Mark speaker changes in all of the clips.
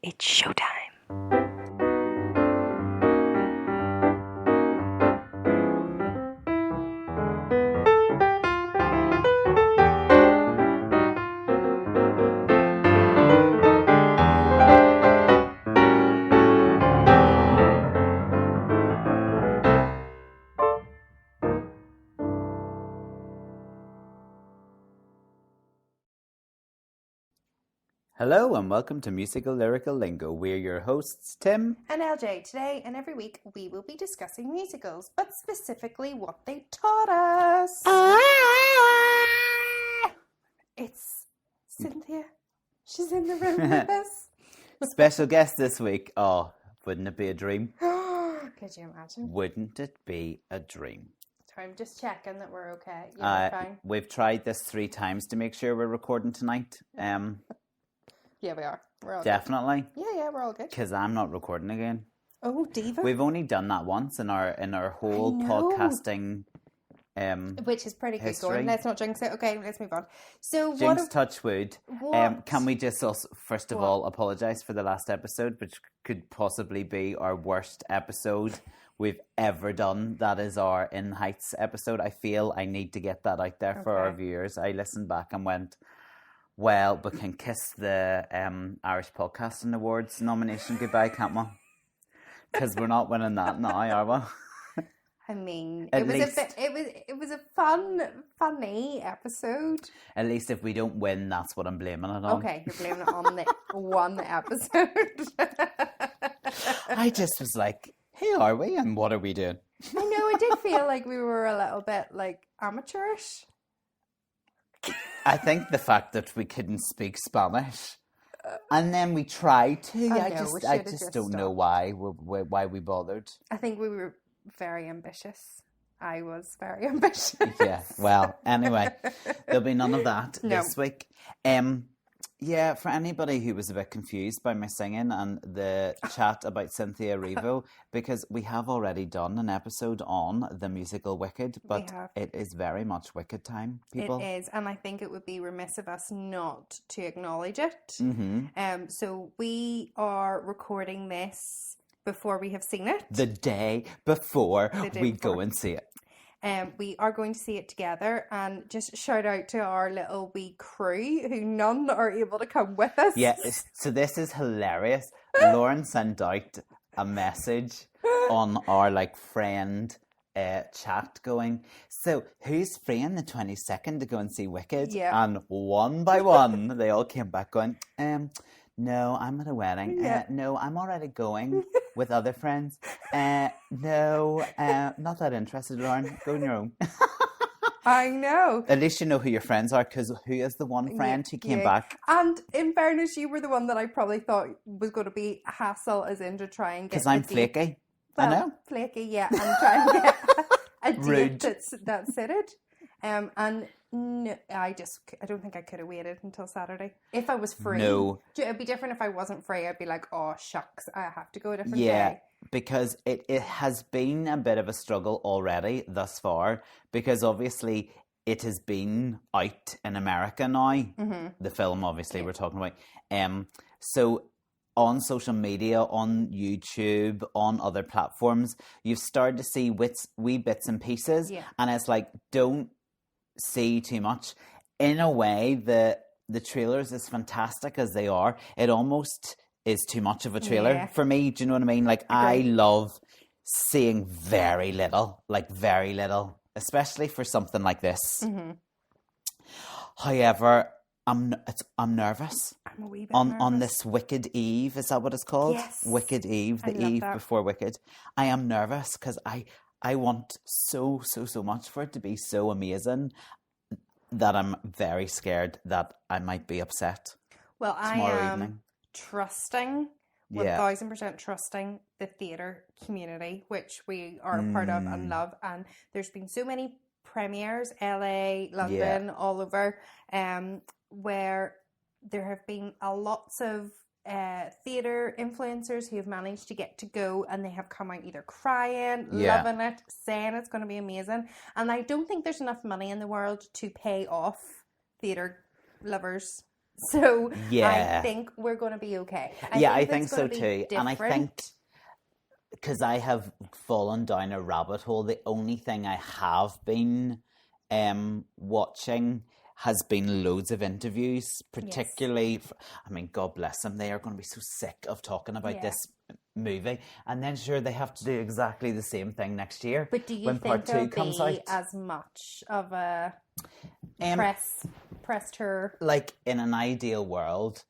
Speaker 1: It's showtime.
Speaker 2: Hello and welcome to Musical Lyrical Lingo. We're your hosts, Tim
Speaker 1: and LJ. Today and every week we will be discussing musicals, but specifically what they taught us. It's Cynthia. She's in the room with us.
Speaker 2: Special guest this week. Oh, wouldn't it be a dream?
Speaker 1: Could you imagine?
Speaker 2: Wouldn't it be a dream?
Speaker 1: I'm just checking that we're okay. Yeah, we're fine.
Speaker 2: We've tried this 3 times to make sure we're recording tonight.
Speaker 1: Yeah, we are. We're all
Speaker 2: definitely.
Speaker 1: Good. Yeah, we're all good.
Speaker 2: Because I'm not recording again.
Speaker 1: Oh, diva.
Speaker 2: We've only done that once in our whole podcasting
Speaker 1: which is pretty
Speaker 2: history.
Speaker 1: good going. Let's not jinx it. Okay, let's move on. So
Speaker 2: Jinx, touch wood. Can we just also, first of
Speaker 1: what?
Speaker 2: all, apologise for the last episode, which could possibly be our worst episode we've ever done. That is our In Heights episode. I feel I need to get that out there for our viewers. I listened back and went, well, we can kiss the Irish Podcasting Awards nomination goodbye, can't we? Because we're not winning that now, are we?
Speaker 1: I mean,
Speaker 2: At
Speaker 1: it was
Speaker 2: least,
Speaker 1: it was a funny episode.
Speaker 2: At least if we don't win, that's what I'm blaming it on.
Speaker 1: Okay, you're blaming it on the one episode.
Speaker 2: I just was like, who are we and what are we doing?
Speaker 1: I know, I did feel like we were a little bit like amateurish.
Speaker 2: I think the fact that we couldn't speak Spanish, and then we tried to. I just don't know why we bothered.
Speaker 1: I think we were very ambitious. I was very ambitious.
Speaker 2: Yeah. Well, anyway, there'll be none of that this week. Yeah, for anybody who was a bit confused by my singing and the chat about Cynthia Erivo, because we have already done an episode on the musical Wicked, but it is very much Wicked time, people.
Speaker 1: It is, and I think it would be remiss of us not to acknowledge it.
Speaker 2: Mm-hmm.
Speaker 1: So we are recording this before we have seen it.
Speaker 2: The day before we go and see it.
Speaker 1: We are going to see it together, and just shout out to our little wee crew who none are able to come with us.
Speaker 2: Yeah, so this is hilarious. Lauren sent out a message on our friend chat going, so who's free on the 22nd to go and see Wicked?
Speaker 1: Yeah.
Speaker 2: And one by one they all came back going, no, I'm at a wedding.
Speaker 1: Yeah.
Speaker 2: No, I'm already going with other friends. No, not that interested, Lauren. Go on your own.
Speaker 1: I know.
Speaker 2: At least you know who your friends are, because who is the one friend who came back?
Speaker 1: And in fairness, you were the one that I probably thought was going to be a hassle, as in to try and get.
Speaker 2: Because I'm flaky.
Speaker 1: Well,
Speaker 2: I know.
Speaker 1: Flaky, yeah. And try and get a
Speaker 2: Rude.
Speaker 1: date that's suited. And no, I don't think I could have waited until Saturday. If I was free.
Speaker 2: No.
Speaker 1: It'd be different if I wasn't free. I'd be like, oh, shucks, I have to go a different
Speaker 2: day.
Speaker 1: Because
Speaker 2: it has been a bit of a struggle already thus far, because obviously it has been out in America now. Mm-hmm. The film, obviously, we're talking about. So on social media, on YouTube, on other platforms, you've started to see wee bits and pieces.
Speaker 1: Yeah.
Speaker 2: And it's like, don't see too much. In a way, the trailers, as fantastic as they are, it almost is too much of a trailer for me. Do you know what I mean? Like, I love seeing very little, especially for something like this.
Speaker 1: Mm-hmm.
Speaker 2: However, I'm nervous.
Speaker 1: I'm a wee bit
Speaker 2: on this Wicked Eve. Is that what it's called?
Speaker 1: Yes.
Speaker 2: Wicked Eve, the eve before Wicked. I am nervous because I want so much for it to be so amazing that I'm very scared that I might be upset.
Speaker 1: Well,
Speaker 2: tomorrow evening.
Speaker 1: Trusting, 1000% trusting the theatre community, which we are a part of and love. And there's been so many premieres, LA, London, all over, where there have been lots of theatre influencers who have managed to get to go, and they have come out either crying, loving it, saying it's going to be amazing. And I don't think there's enough money in the world to pay off theatre lovers So
Speaker 2: Yeah.
Speaker 1: I think we're going to be okay.
Speaker 2: I think so too. And I think, because I have fallen down a rabbit hole, the only thing I have been watching has been loads of interviews, particularly, I mean, God bless them, they are going to be so sick of talking about this movie, and then sure, they have to do exactly the same thing next year.
Speaker 1: But do you
Speaker 2: when
Speaker 1: think
Speaker 2: part
Speaker 1: there'll
Speaker 2: 2 comes
Speaker 1: be
Speaker 2: out.
Speaker 1: as much of a press tour?
Speaker 2: Like, in an ideal world,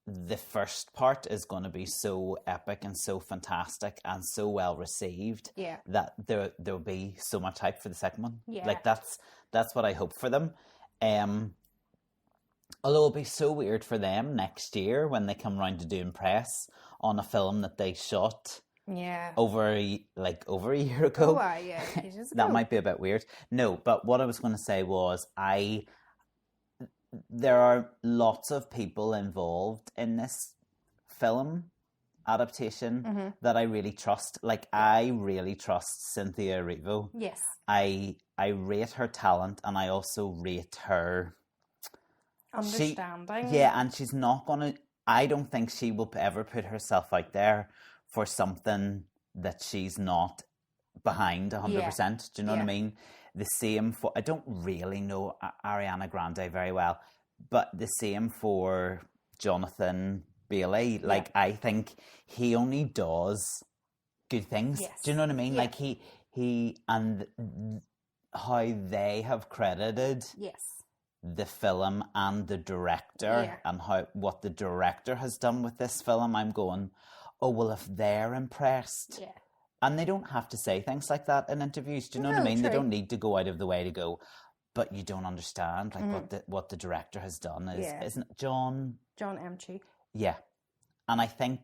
Speaker 2: the first part is going to be so epic and so fantastic and so well received that there'll be so much hype for the second one. Like, that's what I hope for them. Although it'll be so weird for them next year when they come round to doing press on a film that they shot over a year ago. That might be a bit weird. No, but what I was going to say was there are lots of people involved in this film adaptation that I really trust. Like, I really trust Cynthia Erivo.
Speaker 1: Yes.
Speaker 2: I rate her talent, and I also rate her
Speaker 1: understanding.
Speaker 2: And she's not gonna. I don't think she will ever put herself out there for something that she's not behind 100%. Do you know what I mean? The same for, I don't really know Ariana Grande very well, but the same for Jonathan Bailey. Like, I think he only does good things.
Speaker 1: Yes.
Speaker 2: Do you know what I mean? Like, he and how they have credited the film and the director and what the director has done with this film, I'm going, oh, well, if they're impressed... And they don't have to say things like that in interviews. Do you know what I mean? True. They don't need to go out of the way to go, but you don't understand what the director has done isn't it John M. Yeah. And I think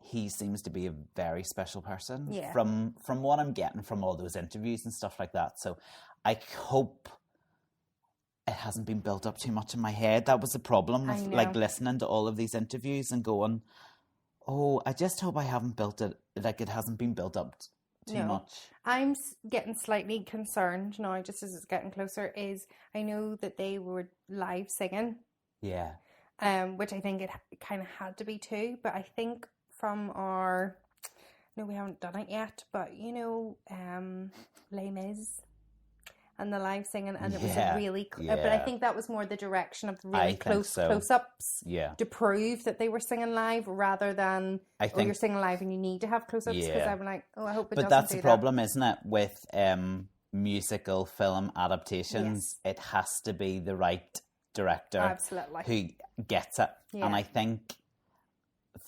Speaker 2: he seems to be a very special person from what I'm getting from all those interviews and stuff like that. So I hope it hasn't been built up too much in my head. That was the problem with like listening to all of these interviews and going, oh, I just hope I haven't built it, like it hasn't been built up too much.
Speaker 1: I'm getting slightly concerned now, just as it's getting closer, is I know that they were live singing. Yeah. Which I think it kind of had to be too, but I think from our, no, we haven't done it yet, but you know, Les Mis and the live singing, and it was a really, but I think that was more the direction of the really close-ups to prove that they were singing live, rather than, you're singing live and you need to have close-ups, because I'm like, oh, I hope it doesn't do that.
Speaker 2: But that's the problem, isn't it, with musical film adaptations? It has to be the right director who gets it. And I think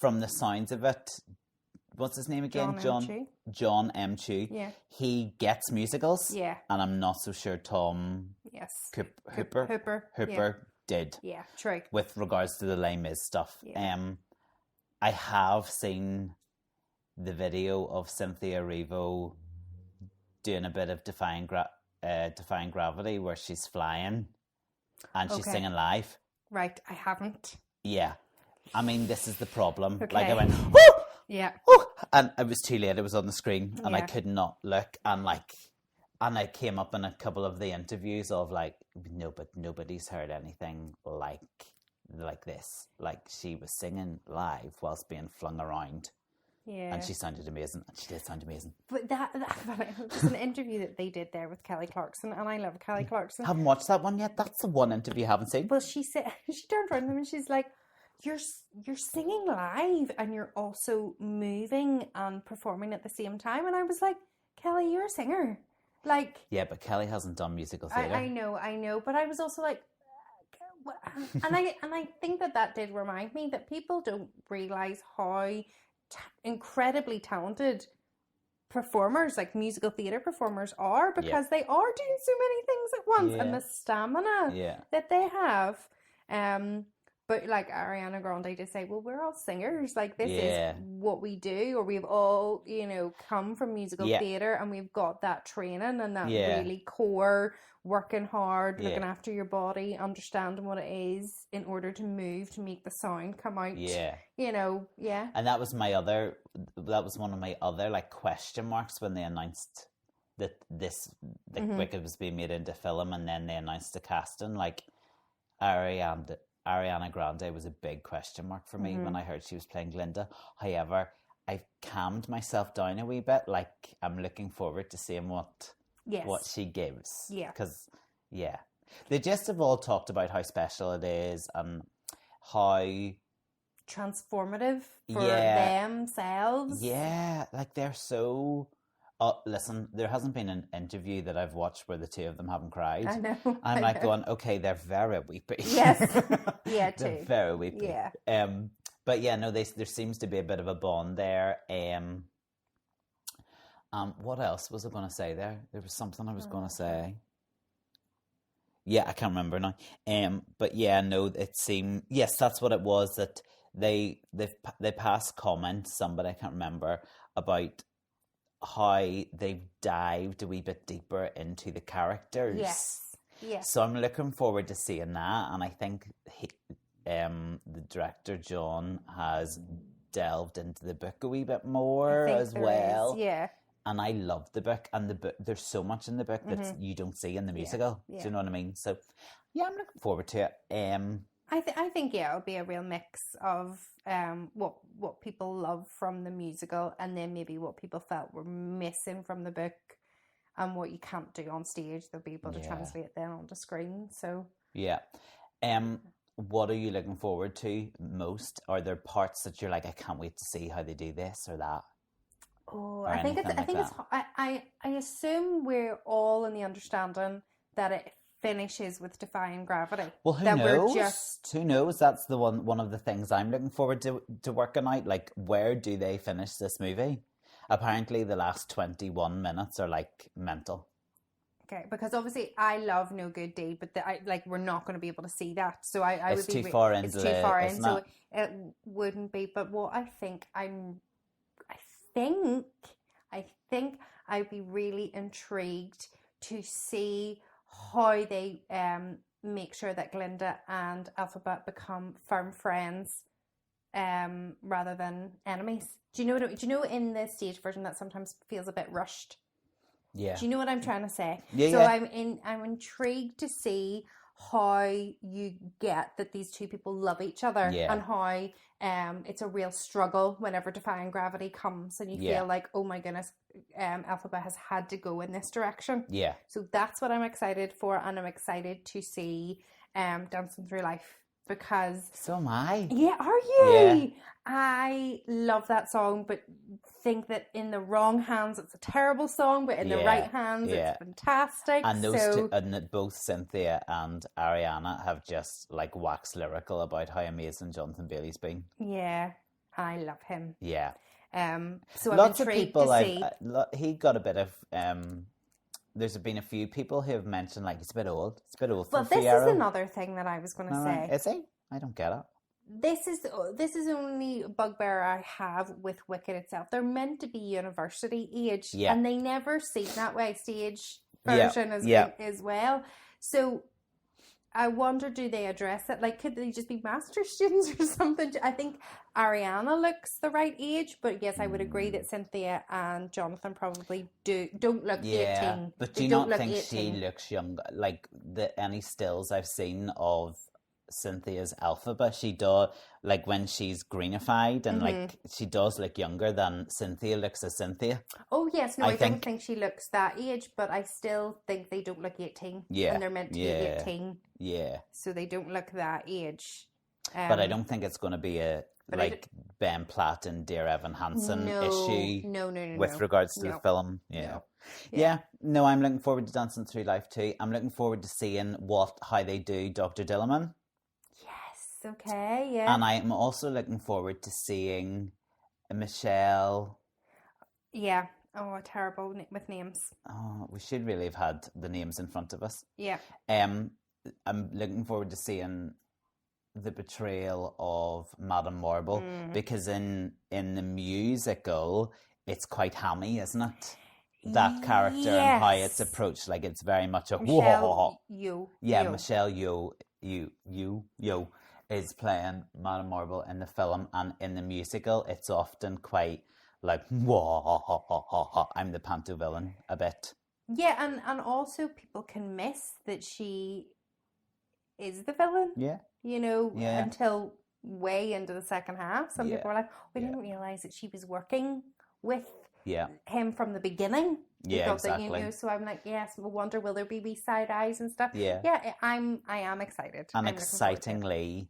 Speaker 2: from the sounds of it, what's his name again? John M. Chu. Yeah. He gets musicals. Yeah. And I'm not so sure Tom Hooper did. Yeah, true. With regards to the Les Mis stuff. Yeah. I have seen the video of Cynthia Erivo doing a bit of Defying Gravity, where she's flying and she's singing live. Right, I haven't. Yeah. I mean, this is the problem. Okay. Like, I went, woo! Yeah. Oh! And it was too late. It was on the screen, and I could not look. And I came up in a couple of the interviews of like, no, but nobody's heard anything like this. Like, she was singing live whilst being flung around. Yeah. And she sounded amazing. And she did sound amazing. But that was an interview that they did there with Kelly Clarkson, and I love Kelly Clarkson. Haven't watched that one yet. That's the one interview I haven't seen. Well, she said, she turned around to them and she's like, You're singing live and you're also moving and performing at the same time. And I was like, Kelly, you're a singer. Like, yeah, but Kelly hasn't done musical theatre. I know. But I was also like, and I think that did remind me that people don't realise how incredibly talented performers, like musical theatre performers, are, because they are doing so many things at once, and the stamina that they have. But like Ariana Grande did say, well, we're all singers. Like, this is what we do, or we've all, come from musical theatre, and we've got that training and that really core, working hard, looking after your body, understanding what it is in order to move, to make the sound come out. Yeah. And that was one of my other like question marks when they announced that Wicked was being made into film, and then they announced the casting. Like, Ariana Ariana Grande was a big question mark for me when I heard she was playing Glinda. However, I've calmed myself down a wee bit. Like, I'm looking forward to seeing what she gives.
Speaker 1: Yeah.
Speaker 2: Because, they just have all talked about how special it is and how
Speaker 1: transformative for themselves.
Speaker 2: Yeah, like they're so... listen, there hasn't been an interview that I've watched where the two of them haven't cried.
Speaker 1: I know.
Speaker 2: I'm going, okay, they're very weepy.
Speaker 1: Yes. Yeah, too.
Speaker 2: They're very weepy.
Speaker 1: Yeah.
Speaker 2: But yeah, no, there seems to be a bit of a bond there. What else was I going to say there? There was something I was going to say. Yeah, I can't remember now. But yeah, no, it seemed... Yes, that's what it was, that they passed comments, somebody, I can't remember, about how they've dived a wee bit deeper into the characters.
Speaker 1: Yes.
Speaker 2: So I'm looking forward to seeing that, and I think the director John has delved into the book a wee bit more as well.
Speaker 1: Yeah.
Speaker 2: And I love the book, and the book, there's so much in the book that you don't see in the musical.
Speaker 1: Yeah.
Speaker 2: Do you know what I mean? So yeah, I'm looking forward to it.
Speaker 1: I think it'll be a real mix of what people love from the musical, and then maybe what people felt were missing from the book, and what you can't do on stage, they'll be able to translate then onto screen. So
Speaker 2: yeah. What are you looking forward to most? Are there parts that you're like, I can't wait to see how they do this or that?
Speaker 1: Oh, I think I assume we're all in the understanding that it finishes with defying gravity.
Speaker 2: Well, who knows? Who knows? That's one of the things I'm looking forward to working out. Like, where do they finish this movie? Apparently, the last 21 minutes are like mental.
Speaker 1: Okay, because obviously I love No Good Deed, but we're not going to be able to see that. So I
Speaker 2: it's
Speaker 1: would be
Speaker 2: too far into
Speaker 1: it's too far in,
Speaker 2: isn't
Speaker 1: so
Speaker 2: it?
Speaker 1: it wouldn't be. But what I think I'd be really intrigued to see how they make sure that Glinda and Alphabet become firm friends rather than enemies. Do you know in the stage version that sometimes feels a bit rushed?
Speaker 2: Yeah.
Speaker 1: Do you know what I'm trying to say?
Speaker 2: Yeah.
Speaker 1: So
Speaker 2: yeah.
Speaker 1: I'm intrigued to see how you get that these two people love each other, and how it's a real struggle whenever defying gravity comes, and you feel like, oh my goodness, Alphabet has had to go in this direction.
Speaker 2: Yeah.
Speaker 1: So that's what I'm excited for, and I'm excited to see Dancing Through Life, because
Speaker 2: so am I.
Speaker 1: Yeah, are you?
Speaker 2: Yeah.
Speaker 1: I love that song, but think that in the wrong hands it's a terrible song, but in the right hands it's fantastic.
Speaker 2: And those two, and both Cynthia and Ariana have just like waxed lyrical about how amazing Jonathan Bailey's been.
Speaker 1: Yeah, I love him.
Speaker 2: Yeah.
Speaker 1: So
Speaker 2: lots
Speaker 1: I'm
Speaker 2: of
Speaker 1: intrigued
Speaker 2: people
Speaker 1: to see.
Speaker 2: He got a bit of there's been a few people who have mentioned like it's a bit old. It's a bit old for
Speaker 1: Well, this
Speaker 2: Fiyero.
Speaker 1: is another thing that I was going to say.
Speaker 2: Is he? I don't get it.
Speaker 1: This is only bugbear I have with Wicked itself. They're meant to be university age, and they never seem that way. Stage version as well. So I wonder, do they address it? Like, could they just be master students or something? I think Ariana looks the right age, but yes, I would agree that Cynthia and Jonathan probably don't look 18.
Speaker 2: But do you not think 18. She looks young? Like any stills I've seen of Cynthia's Alphabet, she does, like when she's greenified and like she does look younger than Cynthia looks as Cynthia.
Speaker 1: Oh yes, no, I don't think she looks that age, but I still think they don't look 18.
Speaker 2: Yeah,
Speaker 1: and they're meant to be 18.
Speaker 2: Yeah,
Speaker 1: so they don't look that age.
Speaker 2: But I don't think it's going to be a like Ben Platt and Dear Evan Hansen issue.
Speaker 1: No.
Speaker 2: With regards to the film, No, I'm looking forward to Dancing Through Life too. I'm looking forward to seeing how they do Dr. Dillerman.
Speaker 1: Okay, yeah.
Speaker 2: And I am also looking forward to seeing Michelle.
Speaker 1: Yeah. Oh, terrible with names.
Speaker 2: Oh, we should really have had the names in front of us.
Speaker 1: Yeah.
Speaker 2: I'm looking forward to seeing the portrayal of Madame Morrible, because in the musical it's quite hammy, isn't it? That character and how it's approached, like it's very much a
Speaker 1: Michelle
Speaker 2: Yeoh. Yeah, Michelle Yeoh is playing Madame Morrible in the film, and in the musical it's often quite like I'm the panto villain a bit.
Speaker 1: Yeah, and also people can miss that she is the villain.
Speaker 2: Yeah.
Speaker 1: You know,
Speaker 2: Yeah.
Speaker 1: until way into the second half. Some people were like, we didn't realise that she was working with him from the beginning.
Speaker 2: Yeah, exactly.
Speaker 1: That, you know, so I'm like, yes, I wonder, will there be side eyes and stuff?
Speaker 2: Yeah.
Speaker 1: Yeah, I am excited.
Speaker 2: And excitingly,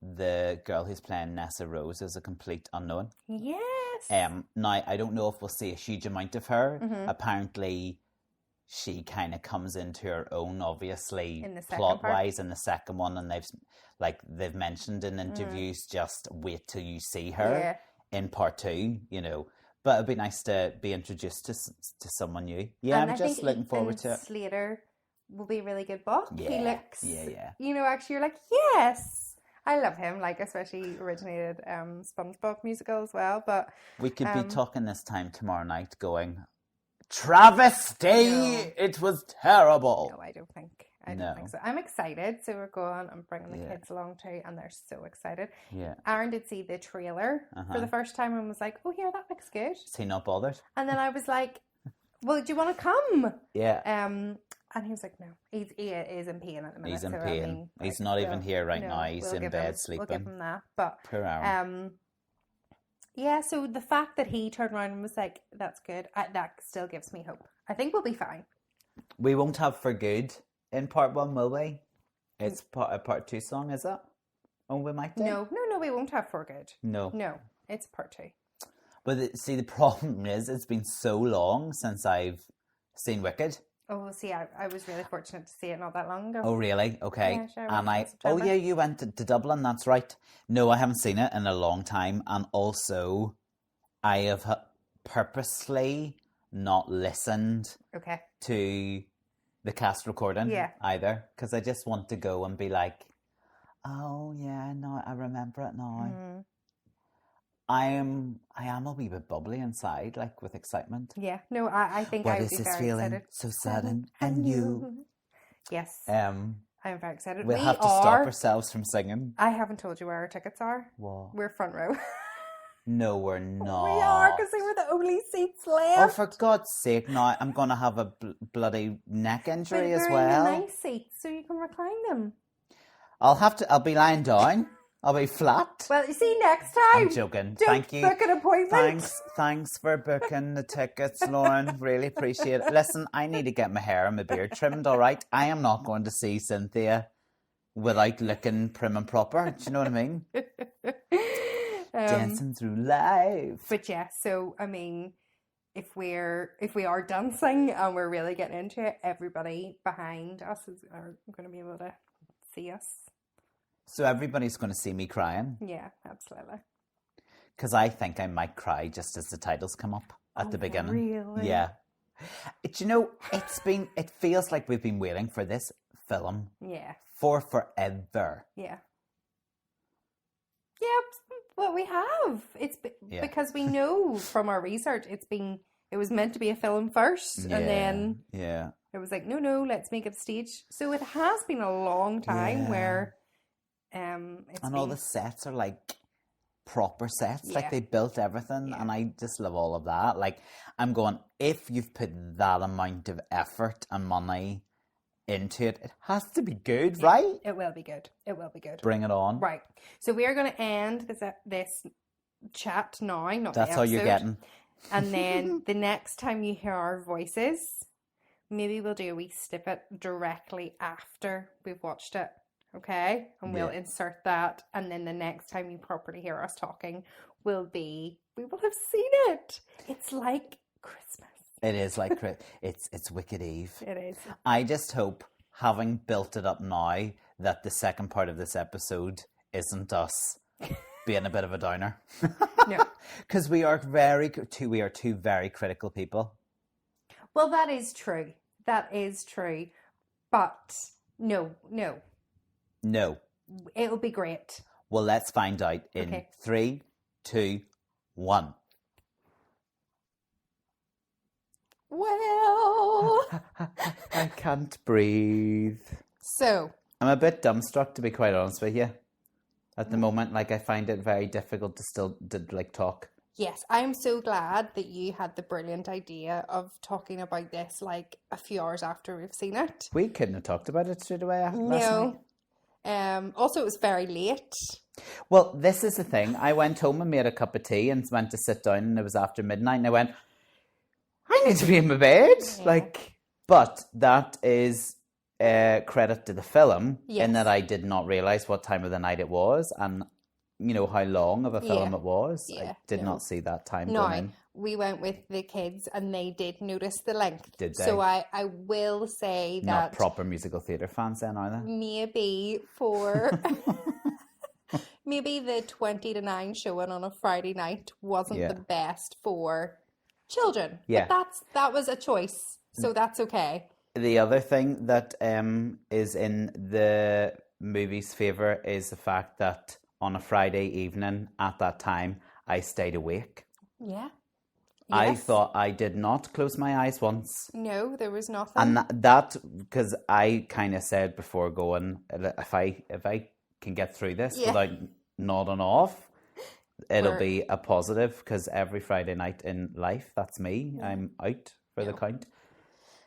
Speaker 2: the girl who's playing Nessa Rose is a complete unknown.
Speaker 1: Yes.
Speaker 2: Now, I don't know if we'll see a huge amount of her.
Speaker 1: Mm-hmm.
Speaker 2: Apparently, she kind of comes into her own, obviously,
Speaker 1: plot-wise
Speaker 2: in the second one, and they've mentioned in interviews, just wait till you see her in part 2, you know. But it'd be nice to be introduced to someone new. Yeah,
Speaker 1: and
Speaker 2: I'm just looking forward to it.
Speaker 1: Slater will be a really good book.
Speaker 2: Yeah,
Speaker 1: he looks,
Speaker 2: yeah.
Speaker 1: You know, actually, you're like, yes, I love him. Like, especially originated SpongeBob musical as well. But
Speaker 2: we could be talking this time tomorrow night, going, travesty! No. It was terrible.
Speaker 1: No, I don't think so. I'm excited. So we're going and bringing the kids along too, and they're so excited.
Speaker 2: Yeah.
Speaker 1: Aaron did see the trailer for the first time and was like, oh yeah, that looks good.
Speaker 2: Is he not bothered?
Speaker 1: And then I was like, well, do you want to come?
Speaker 2: Yeah.
Speaker 1: And he was like, no. He is in pain at the minute.
Speaker 2: He's in pain. I mean, he's not even here right now. He's in bed sleeping.
Speaker 1: We'll give him that. But
Speaker 2: poor Aaron.
Speaker 1: Yeah, so the fact that he turned around and was like, that's good, that still gives me hope. I think we'll be fine.
Speaker 2: We won't have For Good in part 1, will we? It's part 2 song, is it? Oh, we might do?
Speaker 1: No, we won't have For Good.
Speaker 2: No,
Speaker 1: it's part 2.
Speaker 2: But see, the problem is it's been so long since I've seen Wicked.
Speaker 1: Oh, see, I was really fortunate to see it not that long ago.
Speaker 2: Oh, really? Okay.
Speaker 1: Yeah,
Speaker 2: sure, you went to Dublin, that's right. No, I haven't seen it in a long time. And also, I have purposely not listened to the cast recording either. Because I just want to go and be like, oh, yeah, no, I remember it now. Mm-hmm. I am a wee bit bubbly inside, like with excitement.
Speaker 1: Yeah, no, I think I would be very excited. What is this feeling?
Speaker 2: So sudden and new.
Speaker 1: Yes. I'm very excited.
Speaker 2: We'll have to stop ourselves from singing.
Speaker 1: I haven't told you where our tickets are.
Speaker 2: What?
Speaker 1: We're front row.
Speaker 2: No, we're not.
Speaker 1: We are, because they were the only seats left.
Speaker 2: Oh, for God's sake, now I'm going to have a bloody neck injury as well.
Speaker 1: They're in the nice seats, so you can recline them.
Speaker 2: I'll be lying down. I'll be flat.
Speaker 1: Well, you see, next time.
Speaker 2: I'm joking.
Speaker 1: Don't
Speaker 2: Thank you.
Speaker 1: Book an appointment.
Speaker 2: Thanks for booking the tickets, Lauren. Really appreciate it. Listen, I need to get my hair and my beard trimmed, all right? I am not going to see Cynthia without looking prim and proper. Do you know what I mean? Dancing through life.
Speaker 1: But yeah, so, I mean, if we are dancing and we're really getting into it, everybody behind us are going to be able to see us.
Speaker 2: So everybody's going to see me crying?
Speaker 1: Yeah, absolutely.
Speaker 2: Because I think I might cry just as the titles come up at the beginning.
Speaker 1: Really?
Speaker 2: Yeah. Do you know, it feels like we've been waiting for this film.
Speaker 1: Yeah.
Speaker 2: For forever.
Speaker 1: Yeah. Yeah, well, we have. It's because we know from our research, it was meant to be a film first, and then it was like, no, let's make it a stage. So it has been a long time where and
Speaker 2: all the sets are like proper sets, like they built everything, and I just love all of that. Like, I'm going, if you've put that amount of effort and money into it, it has to be good, right?
Speaker 1: It will be good. It will be good.
Speaker 2: Bring it on.
Speaker 1: Right. So we are going to end this chat now, not
Speaker 2: That's
Speaker 1: the episode.
Speaker 2: all you're getting.
Speaker 1: And then the next time you hear our voices, maybe we'll do a wee snippet directly after we've watched it. Okay? And we'll insert that. And then the next time you properly hear us talking we will have seen it. It's like Christmas.
Speaker 2: It is like it's Wicked Eve.
Speaker 1: It is.
Speaker 2: I just hope, having built it up now, that the second part of this episode isn't us being a bit of a downer.
Speaker 1: No.
Speaker 2: Because we are two very critical people.
Speaker 1: Well, that is true. That is true. But no. It'll be great.
Speaker 2: Well, let's find out in 3, 2, 1.
Speaker 1: Well,
Speaker 2: I can't breathe.
Speaker 1: So
Speaker 2: I'm a bit dumbstruck, to be quite honest with you. At the moment, like, I find it very difficult to still talk.
Speaker 1: Yes, I'm so glad that you had the brilliant idea of talking about this like a few hours after we've seen it.
Speaker 2: We couldn't have talked about it straight away.
Speaker 1: No, Also, it was very late.
Speaker 2: Well, this is the thing. I went home and made a cup of tea and went to sit down, and it was after midnight, and I went, I need to be in my bed.
Speaker 1: Yeah.
Speaker 2: But that is credit to the film
Speaker 1: Yes.
Speaker 2: in that I did not realise what time of the night it was, and how long of a film it was.
Speaker 1: Yeah.
Speaker 2: I did not see that time
Speaker 1: No,
Speaker 2: going in.
Speaker 1: we went with the kids and they did notice the length.
Speaker 2: Did they?
Speaker 1: So I will say that
Speaker 2: Not proper musical theatre fans then, are they?
Speaker 1: maybe for maybe the 20 to 9 showing on a Friday night wasn't the best for children.
Speaker 2: Yeah.
Speaker 1: But that was a choice. So that's okay.
Speaker 2: The other thing that is in the movie's favour is the fact that on a Friday evening at that time, I stayed awake.
Speaker 1: Yeah.
Speaker 2: I
Speaker 1: Yes.
Speaker 2: thought I did not close my eyes once.
Speaker 1: No, there was nothing.
Speaker 2: And that because I kind of said before going, if I can get through this without nodding off, it'll be a positive, because every Friday night in life, that's me. I'm out for the count.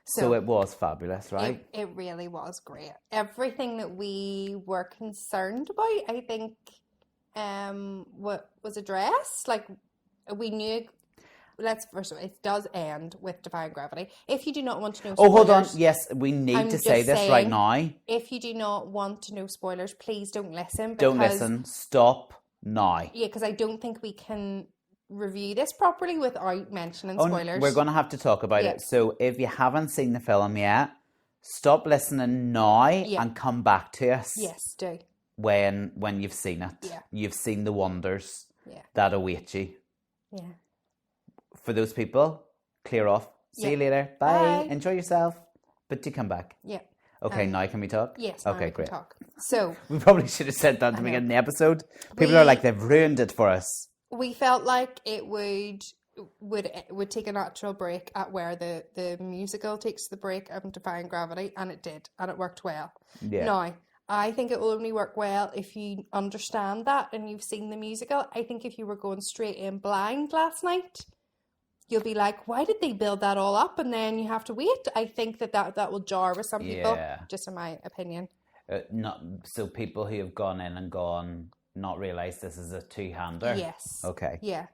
Speaker 2: So it was fabulous, right?
Speaker 1: It really was great. Everything that we were concerned about, I think, what was addressed. Like, we knew. First of all, it does end with Defying Gravity. If you do not want to know spoilers...
Speaker 2: Oh, hold on. Yes, we need to say this right now.
Speaker 1: If you do not want to know spoilers, please don't listen.
Speaker 2: Don't listen. Stop now.
Speaker 1: Yeah, because I don't think we can review this properly without mentioning spoilers.
Speaker 2: We're going to have to talk about it. So if you haven't seen the film yet, stop listening now and come back to us.
Speaker 1: Yes, do.
Speaker 2: When you've seen it.
Speaker 1: Yeah.
Speaker 2: You've seen the wonders that await you.
Speaker 1: Yeah.
Speaker 2: For those people, clear off. See you later. Bye. Enjoy yourself. But do come back.
Speaker 1: Yeah.
Speaker 2: Okay, now can we talk?
Speaker 1: Yes.
Speaker 2: Okay, great.
Speaker 1: Talk. So
Speaker 2: we probably should have said that at the beginning of the episode. People are like, they've ruined it for us.
Speaker 1: We felt like it would take a natural break at where the musical takes the break of Defying Gravity, and it did, and it worked well.
Speaker 2: Yeah.
Speaker 1: Now, I think it will only work well if you understand that and you've seen the musical. I think if you were going straight in blind last night, you'll be like, why did they build that all up? And then you have to wait. I think that will jar with some people, just in my opinion.
Speaker 2: So people who have gone in and not realise this is a two-hander?
Speaker 1: Yes.
Speaker 2: Okay.
Speaker 1: Yeah.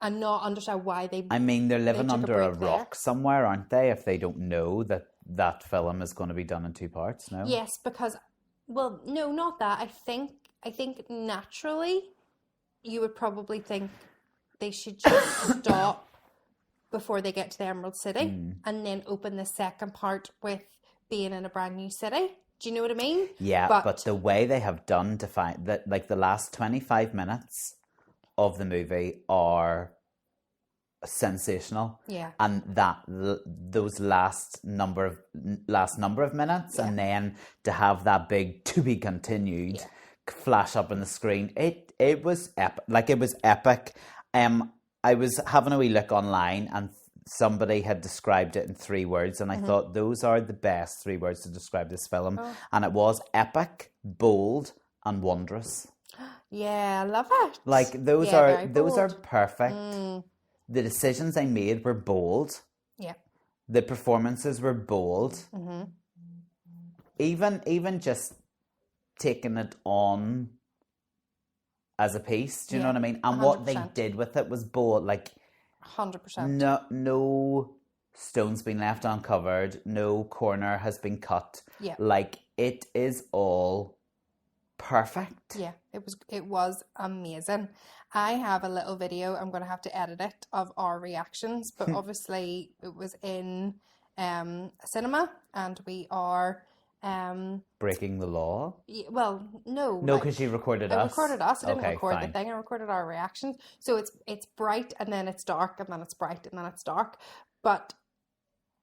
Speaker 1: And not understand why they...
Speaker 2: I mean, they're living under a rock somewhere, aren't they, if they don't know that film is going to be done in 2 parts, no?
Speaker 1: Yes, because... Well, no, not that. I think naturally you would probably think they should just stop before they get to the Emerald City and then open the second part with being in a brand new city. Do you know what I mean?
Speaker 2: Yeah, but the way they have done that, like the last 25 minutes of the movie are sensational.
Speaker 1: Yeah.
Speaker 2: And those last number of minutes, and then to have that big to be continued flash up on the screen, it was epic. Like, it was epic. I was having a wee look online, and somebody had described it in 3 words, and I thought those are the best 3 words to describe this film. And it was epic, bold, and wondrous.
Speaker 1: Yeah, I love it.
Speaker 2: Like, those are perfect. The decisions I made were bold.
Speaker 1: Yeah.
Speaker 2: The performances were bold.
Speaker 1: Mm-hmm.
Speaker 2: Even just taking it on as a piece, do you know what I mean? And 100%. What they did with it was bold. Like,
Speaker 1: 100%.
Speaker 2: No stone's been left uncovered. No corner has been cut.
Speaker 1: Yeah.
Speaker 2: Like, it is all perfect.
Speaker 1: Yeah, it was amazing. I have a little video, I'm going to have to edit it, of our reactions, but obviously it was in a cinema, and we are...
Speaker 2: breaking the law?
Speaker 1: Well, no.
Speaker 2: No, because you recorded us.
Speaker 1: I recorded us. I didn't record
Speaker 2: fine.
Speaker 1: the thing. I recorded our reactions. So it's bright, and then it's dark, and then it's bright, and then it's dark. But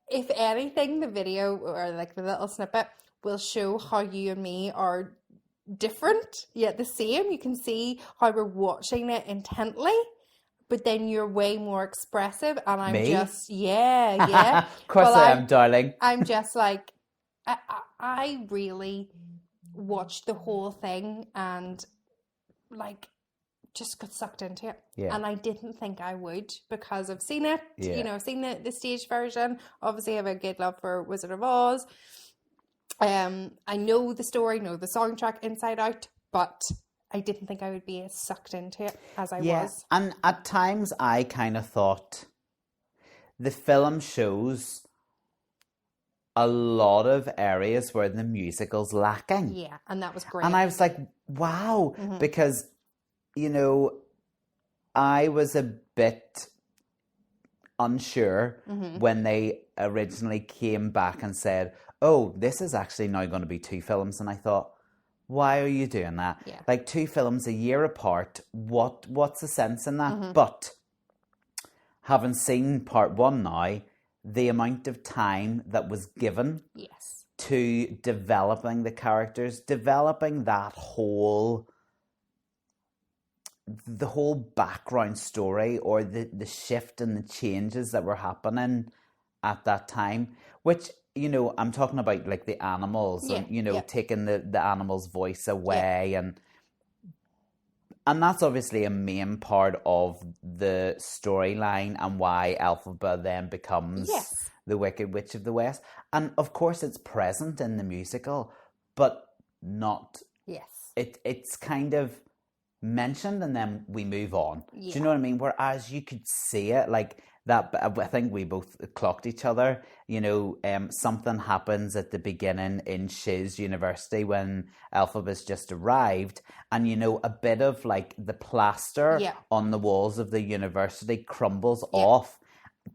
Speaker 1: if anything, the video, or like the little snippet, will show how you and me are different yet the same. You can see how we're watching it intently, but then you're way more expressive, and I'm just of
Speaker 2: course I am, darling.
Speaker 1: I'm just like, I really watched the whole thing and like just got sucked into it. Yeah. And I didn't think I would, because I've seen it. Yeah. You know, I've seen the stage version. Obviously I have a good love for Wizard of Oz. I know the story, know the soundtrack inside out, but I didn't think I would be as sucked into it as I was.
Speaker 2: And at times I kind of thought the film shows a lot of areas where the musical's lacking.
Speaker 1: Yeah, and that was great.
Speaker 2: And I was like, wow, because, you know, I was a bit unsure when they originally came back and said, oh, this is actually now going to be 2 films. And I thought, why are you doing that?
Speaker 1: Yeah.
Speaker 2: Like 2 films a year apart, what's the sense in that? But having seen part 1 now, the amount of time that was given to developing the characters, developing the whole background story, or the shift and the changes that were happening at that time, which, you know, I'm talking about like the animals and, you know, taking the animal's voice away and that's obviously a main part of the storyline and why Elphaba then becomes the Wicked Witch of the West. And of course it's present in the musical, but not... It's kind of mentioned and then we move on. Do you know what I mean? Whereas you could see it like that. I think we both clocked each other. You know, something happens at the beginning in Shiz University when Elphaba's just arrived, and you know, a bit of like the plaster on the walls of the university crumbles off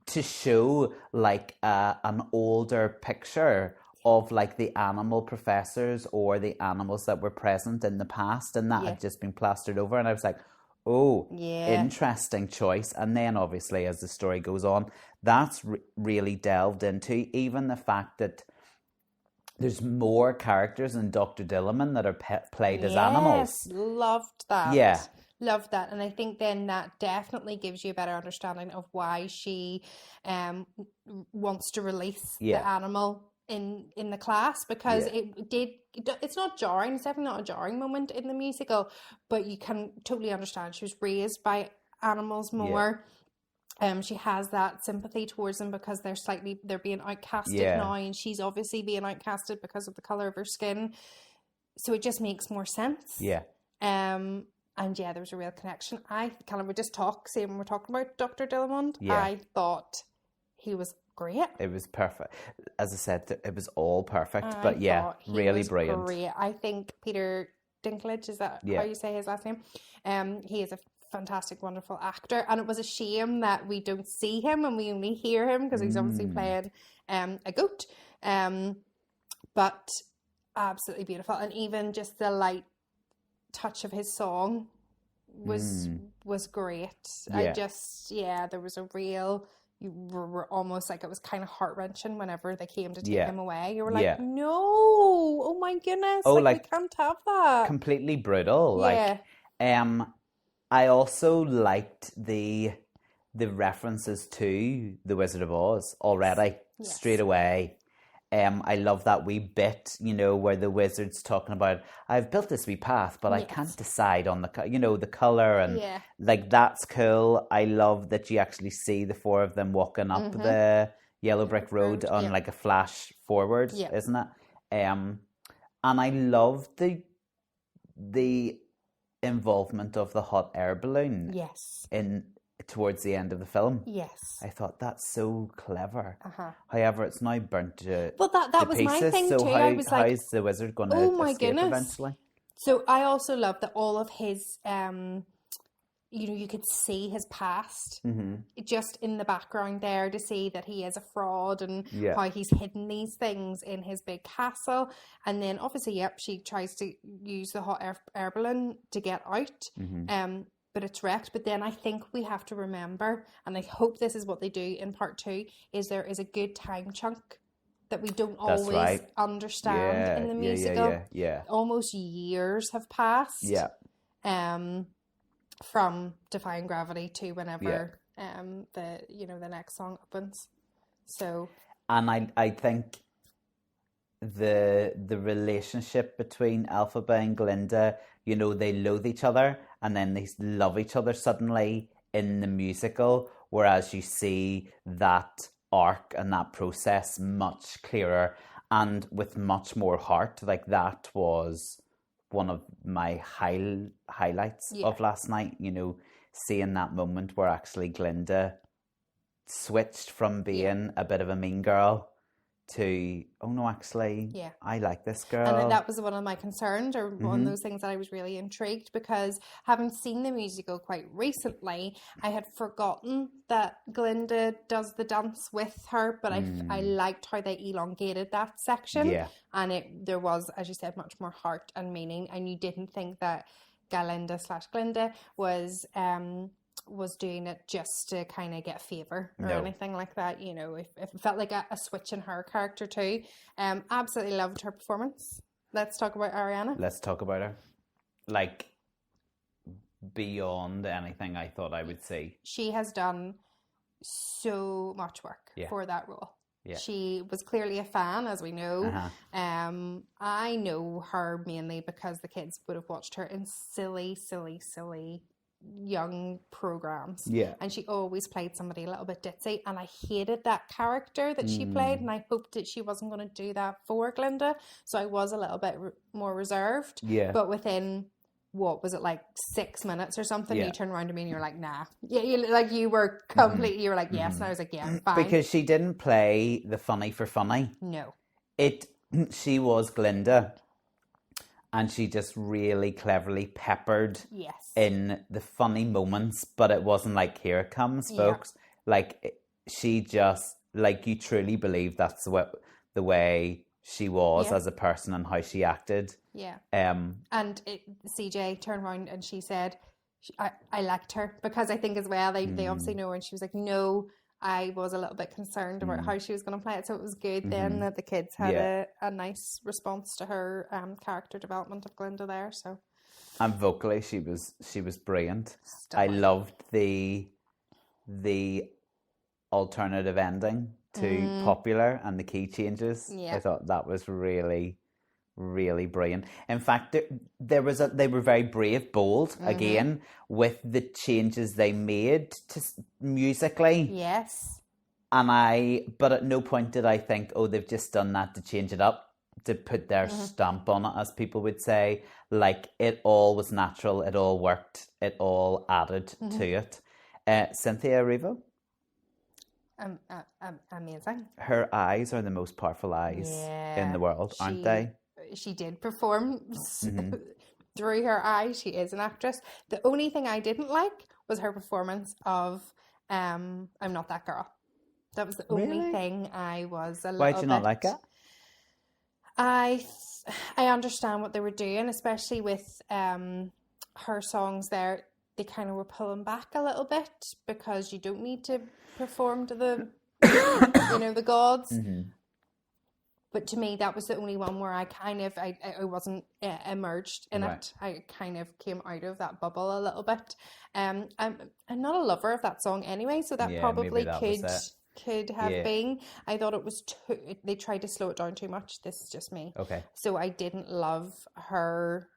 Speaker 2: to show like an older picture of like the animal professors or the animals that were present in the past, and that had just been plastered over. And I was like, oh, interesting choice. And then obviously as the story goes on, that's really delved into even the fact that there's more characters in Dr. Dilliman that are played as animals.
Speaker 1: Loved that.
Speaker 2: Yeah.
Speaker 1: Loved that. And I think then that definitely gives you a better understanding of why she wants to release the animal in the class, because it's not jarring. It's definitely not a jarring moment in the musical, but you can totally understand she was raised by animals more. She has that sympathy towards them because they're being outcasted now, and she's obviously being outcasted because of the color of her skin, so it just makes more sense. And there was a real connection. I kind of would just say when we're talking about Dr. Dillamond, I thought he was great.
Speaker 2: It was perfect. As I said, it was all perfect. But really brilliant.
Speaker 1: Great. I think Peter Dinklage, is that how you say his last name? He is a fantastic, wonderful actor. And it was a shame that we don't see him and we only hear him because he's obviously playing a goat. But absolutely beautiful. And even just the light touch of his song was great. I just, there was a real... You were almost like, it was kind of heart-wrending whenever they came to take him away. You were like, no, oh my goodness, like we can't have that.
Speaker 2: Completely brutal. Like, I also liked the references to The Wizard of Oz already, straight away. I love that wee bit, you know, where the wizard's talking about, I've built this wee path, but I can't decide on the colour, and like, that's cool. I love that you actually see the 4 of them walking up the yellow brick road on like a flash forward, isn't it? And I love the involvement of the hot air balloon towards the end of the film. I thought that's so clever. However, it's now burnt to
Speaker 1: that was
Speaker 2: pieces,
Speaker 1: my thing
Speaker 2: so
Speaker 1: too. I was like,
Speaker 2: how's the wizard going to escape eventually?
Speaker 1: So I also love that all of his you could see his past just in the background there, to see that he is a fraud and how he's hidden these things in his big castle. And then obviously she tries to use the hot air balloon to get out, but it's wrecked. But then I think we have to remember, and I hope this is what they do in part 2, is there is a good time chunk that we don't always understand in the musical. Almost years have passed from Defying Gravity to whenever the next song opens. So,
Speaker 2: and I think the relationship between Elphaba and Glinda, you know, they loathe each other and then they love each other suddenly in the musical, whereas you see that arc and that process much clearer. and with much more heart. Like, that was one of my highlights of last night, you know, seeing that moment where actually Glinda switched from being a bit of a mean girl to, oh no, actually, I like this girl.
Speaker 1: And that was one of my concerns, or one of those things that I was really intrigued, because having seen the musical quite recently, I had forgotten that Glinda does the dance with her, but I liked how they elongated that section. Yeah. And there was, as you said, much more heart and meaning, and you didn't think that Galinda/Glinda was doing it just to kind of get favour or anything like that. You know, if it felt like a switch in her character too. Absolutely loved her performance. Let's talk about Ariana.
Speaker 2: Let's talk about her. Like, beyond anything I thought I would see.
Speaker 1: She has done so much work for that role. Yeah. She was clearly a fan, as we know. I know her mainly because the kids would have watched her in silly young programs, and she always played somebody a little bit ditzy, and I hated that character that she played, and I hoped that she wasn't going to do that for Glinda, so I was a little bit more reserved. But within, what was it, like 6 minutes or something, you turned around to me and you were like, nah. You were completely, you were like, yes, and I was like, yeah, fine.
Speaker 2: Because she didn't play the funny for funny.
Speaker 1: No.
Speaker 2: She was Glinda. And she just really cleverly peppered in the funny moments, but it wasn't like, here it comes, folks. Like, she just, like, you truly believe that's the way she was as a person and how she acted. Yeah.
Speaker 1: And CJ turned around and she said, I liked her, because I think as well, they obviously know her, and she was like, no, I was a little bit concerned about how she was going to play it, so it was good then that the kids had a nice response to her character development of Glinda there. So,
Speaker 2: and vocally, she was brilliant. I loved the alternative ending to Popular and the key changes. I thought that was really, really brilliant. In fact, they were very brave, bold again with the changes they made musically.
Speaker 1: Yes.
Speaker 2: But at no point did I think, oh, they've just done that to change it up, to put their stamp on it, as people would say. Like, it all was natural, it all worked, it all added to it. Cynthia Erivo.
Speaker 1: Amazing.
Speaker 2: Her eyes are the most powerful eyes in the world, aren't they?
Speaker 1: She did perform through her eyes. She is an actress. The only thing I didn't like was her performance of I'm Not That Girl. That was the only thing I was a little bit...
Speaker 2: Why did you not like it?
Speaker 1: I understand what they were doing, especially with her songs there. They kind of were pulling back a little bit, because you don't need to perform to the the gods. But to me, that was the only one where I wasn't immersed in it. I kind of came out of that bubble a little bit. I'm not a lover of that song anyway, so that probably could have been. I thought it was they tried to slow it down too much. This is just me. Okay. So I didn't love her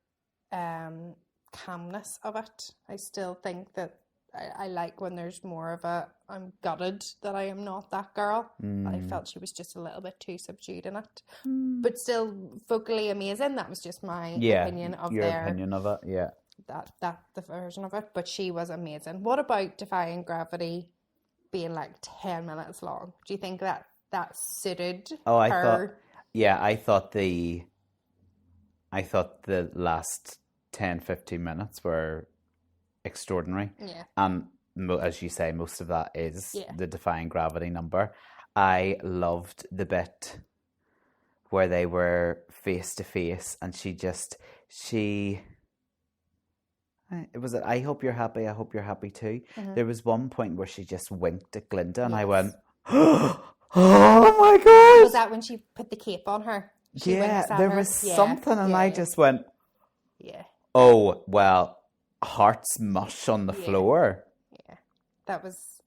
Speaker 1: calmness of it. I still think that I like when there's more of I'm gutted that I am not that girl. I felt she was just a little bit too subdued in it. But still vocally amazing. That was just my opinion of
Speaker 2: your opinion of it,
Speaker 1: that the version of it. But she was amazing. What about Defying Gravity being like 10 minutes long? Do you think that suited her?
Speaker 2: I thought the last 10-15 minutes were extraordinary. And as you say, most of that is the Defying Gravity number. I loved the bit where they were face to face, and it was I hope you're happy, I hope you're happy too. There was one point where she just winked at Glinda, and I went, oh my god.
Speaker 1: Was that when she put the cape on her?
Speaker 2: There was something, and I just went, oh well, heart's mush on the floor.
Speaker 1: That was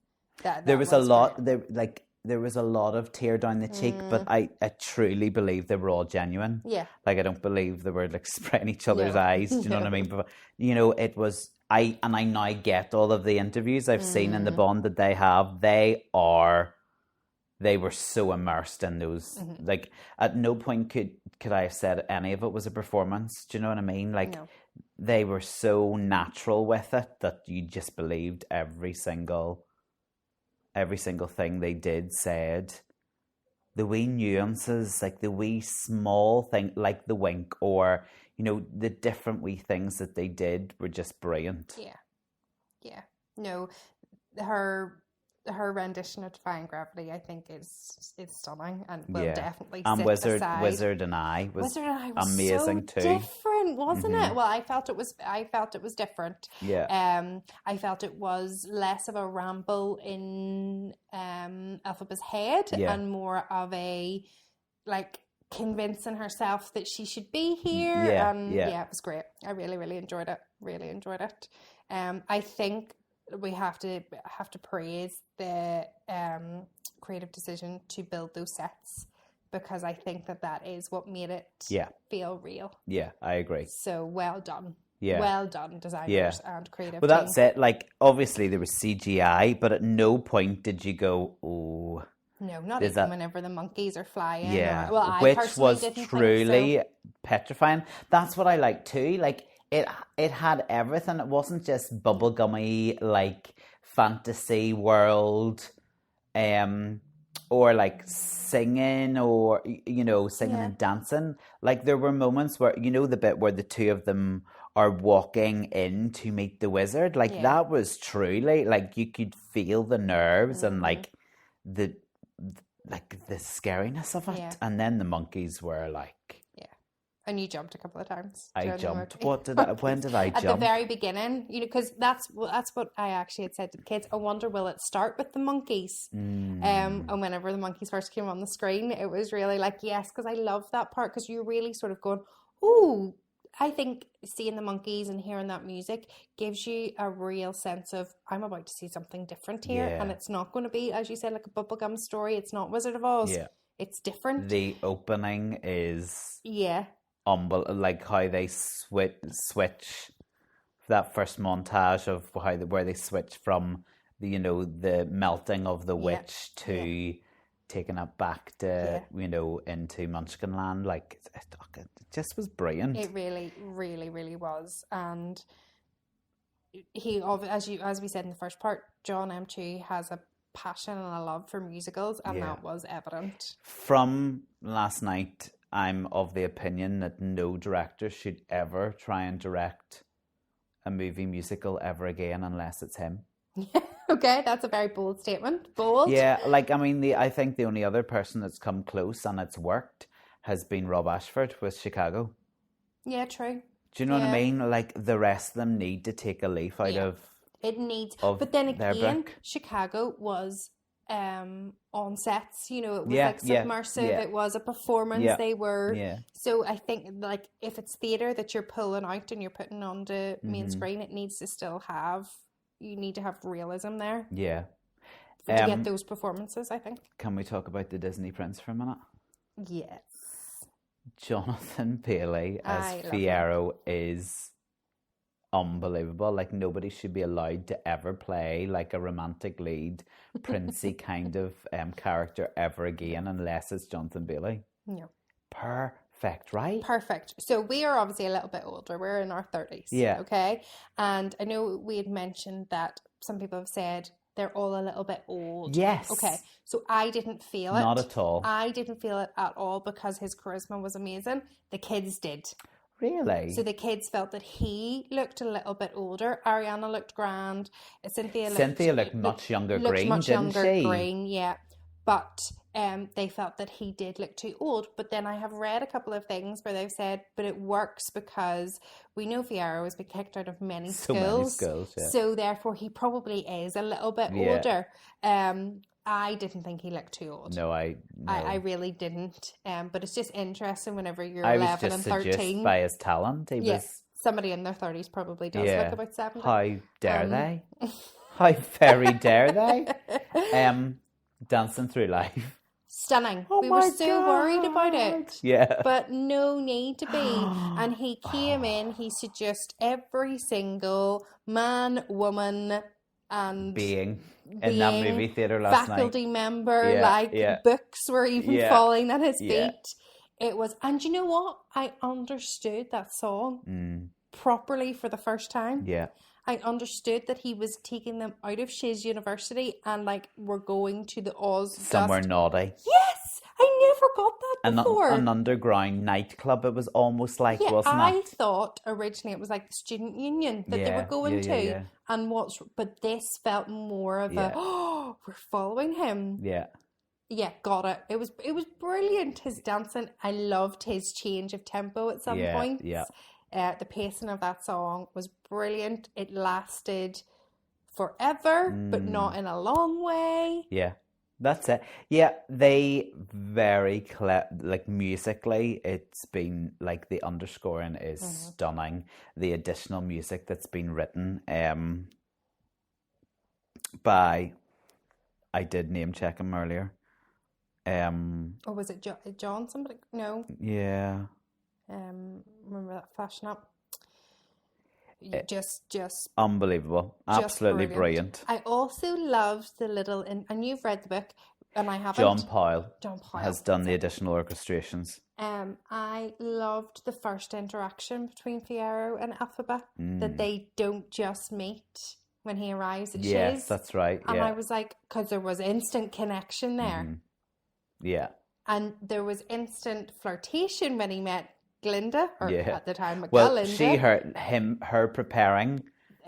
Speaker 2: there was a lot there, like there was a lot of tear down the cheek, but I truly believe they were all genuine. Like, I don't believe they were like spraying each other's eyes. Do you know what I mean? But it was I now get all of the interviews I've seen in the bond that they have. They are they were so immersed in those. Like, at no point could I have said any of it was a performance. Do you know what I mean? Like,
Speaker 1: No.
Speaker 2: they were so natural with it that you just believed every single thing they did, said. The wee nuances, like the wee small thing, like the wink, or, you know, the different wee things that they did were just brilliant.
Speaker 1: Yeah. No, her rendition of Defying Gravity, I think, is stunning, and will definitely
Speaker 2: and
Speaker 1: sit
Speaker 2: Wizard
Speaker 1: aside.
Speaker 2: Wizard and I was amazing
Speaker 1: so
Speaker 2: too.
Speaker 1: Different, wasn't it? Well, I felt it was different.
Speaker 2: Yeah.
Speaker 1: I felt it was less of a ramble in Elphaba's head and more of a, like, convincing herself that she should be here. It was great. I really, really enjoyed it. I think we have to praise the creative decision to build those sets, because I think that is what made it feel real.
Speaker 2: Yeah, I agree.
Speaker 1: So well done.
Speaker 2: Yeah.
Speaker 1: Well done, designers and creative
Speaker 2: But
Speaker 1: team.
Speaker 2: that's it. Like, obviously there was CGI, but at no point did you go, oh.
Speaker 1: No, not even whenever the monkeys are flying.
Speaker 2: Yeah.
Speaker 1: I
Speaker 2: which was
Speaker 1: didn't
Speaker 2: truly
Speaker 1: think so.
Speaker 2: petrifying. That's what I like too. Like, it had everything. It wasn't just bubblegummy, like, fantasy world, or like singing, or, you know, singing and dancing. Like, there were moments where, you know, the bit where the two of them are walking in to meet the wizard. Like, that was truly, like, you could feel the nerves and like the scariness of it. And then the monkeys were like,
Speaker 1: and you jumped a couple of times.
Speaker 2: I jumped. When did I jump?
Speaker 1: At the very beginning, you know, because that's what I actually had said to the kids. I wonder, will it start with the monkeys? And whenever the monkeys first came on the screen, it was really like, yes, because I love that part, because you're really sort of going, ooh. I think seeing the monkeys and hearing that music gives you a real sense of, I'm about to see something different here. And it's not going to be, as you said, like a bubblegum story. It's not Wizard of Oz. Yeah. It's different.
Speaker 2: The opening is... like how they switch that first montage of where they switch from the, you know, the melting of the witch to taking it back to you know, into Munchkinland. Like, it just was brilliant.
Speaker 1: It really, really, really was. And he, as we said in the first part, John M. Chu has a passion and a love for musicals, and that was evident
Speaker 2: from last night. I'm of the opinion that no director should ever try and direct a movie musical ever again unless it's him.
Speaker 1: Okay, that's a very bold statement. Bold.
Speaker 2: Yeah, like, I mean, I think the only other person that's come close and it's worked has been Rob Ashford with Chicago.
Speaker 1: Yeah, true.
Speaker 2: Do you know what I mean? Like, the rest of them need to take a leaf out of
Speaker 1: it needs. But then again,
Speaker 2: book.
Speaker 1: Chicago was on sets, you know, it was like submersive, it was a performance, they were so I think, like, if it's theatre that you're pulling out and you're putting on the main screen, it needs to still have, you need to have realism there to get those performances, I think.
Speaker 2: Can we talk about the Disney Prince for a minute?
Speaker 1: Yes.
Speaker 2: Jonathan Bailey as Fiyero is unbelievable. Like, nobody should be allowed to ever play like a romantic lead princey kind of character ever again unless it's Jonathan Bailey.
Speaker 1: No.
Speaker 2: Perfect, right?
Speaker 1: Perfect. So we are obviously a little bit older. We're in our 30s.
Speaker 2: Yeah.
Speaker 1: Okay. And I know we had mentioned that some people have said they're all a little bit old.
Speaker 2: Yes.
Speaker 1: Okay. So I didn't feel it.
Speaker 2: Not at all.
Speaker 1: I didn't feel it at all because his charisma was amazing. The kids did.
Speaker 2: Really?
Speaker 1: So the kids felt that he looked a little bit older. Ariana looked grand. Cynthia
Speaker 2: looked much younger green, didn't she?
Speaker 1: Green, yeah. But they felt that he did look too old. But then I have read a couple of things where they've said, but it works because we know Fiyero has been kicked out of many schools. So therefore he probably is a little bit older. I didn't think he looked too old.
Speaker 2: No, I
Speaker 1: really didn't. But it's just interesting whenever you're
Speaker 2: I
Speaker 1: 11
Speaker 2: was
Speaker 1: and
Speaker 2: just
Speaker 1: 13.
Speaker 2: seduced by his talent. He was...
Speaker 1: Somebody in their 30s probably does look about 70.
Speaker 2: How dare they? How very dare they? Dancing Through Life.
Speaker 1: Stunning.
Speaker 2: Oh,
Speaker 1: we were so worried about it.
Speaker 2: Yeah.
Speaker 1: But no need to be. And he came in, he seduced every single man, woman, and
Speaker 2: being in that movie theater last night.
Speaker 1: Faculty member, books were even falling at his feet. It was, and you know what? I understood that song properly for the first time.
Speaker 2: Yeah.
Speaker 1: I understood that he was taking them out of Shiz University and like we're going to the Oz
Speaker 2: somewhere naughty.
Speaker 1: Yes, I never got that before.
Speaker 2: An underground nightclub. It was almost like, wasn't it?
Speaker 1: I thought originally it was like the student union that they were going to, and but this felt more of a we're following him. Yeah, got it. It was brilliant. His dancing, I loved his change of tempo at some points. The pacing of that song was brilliant. It lasted forever, but not in a long way.
Speaker 2: Yeah, that's it. Yeah, they very like musically, it's been like the underscoring is stunning. The additional music that's been written by, I did name check him earlier.
Speaker 1: Or was it John? Somebody? No.
Speaker 2: Yeah.
Speaker 1: Remember that flashing up? Just
Speaker 2: unbelievable, absolutely brilliant.
Speaker 1: I also loved the little, and you've read the book, and I haven't.
Speaker 2: John Powell has done the additional orchestrations.
Speaker 1: I loved the first interaction between Fiyero and Elphaba, that they don't just meet when he arrives at Shiz.
Speaker 2: Yes, that's right.
Speaker 1: And I was like, because there was instant connection there.
Speaker 2: Yeah.
Speaker 1: And there was instant flirtation when he met Glinda, or at the time,
Speaker 2: Well, she heard her preparing.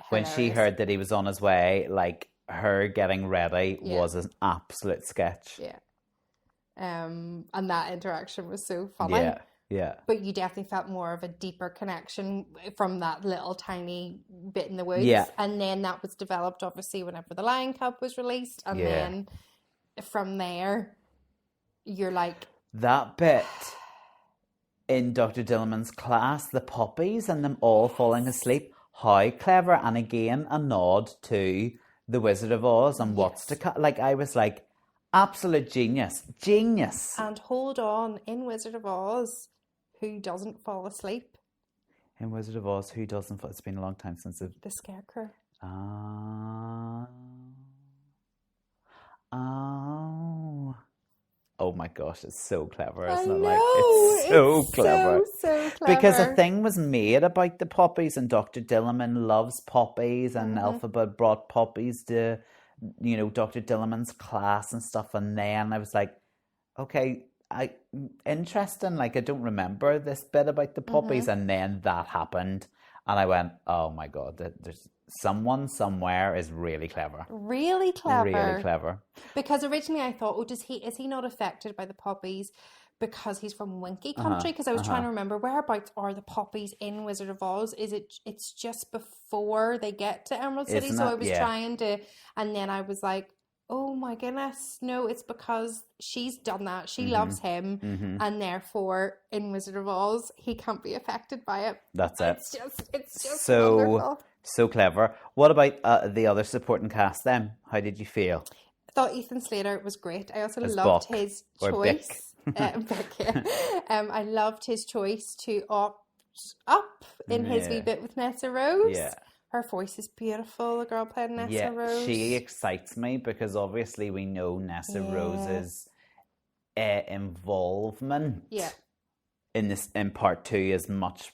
Speaker 2: When she heard that he was on his way, like her getting ready was an absolute sketch.
Speaker 1: Yeah. And that interaction was so funny.
Speaker 2: Yeah.
Speaker 1: But you definitely felt more of a deeper connection from that little tiny bit in the woods.
Speaker 2: Yeah.
Speaker 1: And then that was developed, obviously, whenever the Lion Cub was released. And then from there, you're like...
Speaker 2: That bit in Dr. Dillamond's class, the puppies and them all falling asleep, how clever. And again, a nod to The Wizard of Oz and what's to come. Like, I was like, absolute genius.
Speaker 1: And hold on, in Wizard of Oz, who doesn't fall asleep?
Speaker 2: In Wizard of Oz, who doesn't fall? It's been a long time since
Speaker 1: the Scarecrow.
Speaker 2: Oh my gosh, it's so clever, isn't it? Like, it's so clever.
Speaker 1: So clever.
Speaker 2: Because a thing was made about the poppies, and Dr. Dillamond loves poppies, and Elphaba brought poppies to, Dr. Dillamond's class and stuff. And then I was like, okay, interesting. Like, I don't remember this bit about the poppies. And then that happened. And I went, oh my God, there's someone somewhere is really clever.
Speaker 1: Really clever.
Speaker 2: Really clever.
Speaker 1: Because originally I thought, is he not affected by the poppies because he's from Winky Country? Because I was trying to remember, whereabouts are the poppies in Wizard of Oz? It's just before they get to Emerald City?
Speaker 2: Isn't
Speaker 1: so
Speaker 2: it?
Speaker 1: I was trying to, and then I was like, oh my goodness, no, it's because she's done that. She loves him, and therefore in Wizard of Oz, he can't be affected by it.
Speaker 2: That's it.
Speaker 1: It's just so wonderful.
Speaker 2: So clever. What about the other supporting cast then? How did you feel?
Speaker 1: I thought Ethan Slater was great. I also loved his choice. I loved his choice to opt up in his wee bit with Nessa Rose. Yeah. Her voice is beautiful, the girl playing Nessa Rose. She
Speaker 2: excites me because obviously we know Nessa Rose's involvement in part 2 is much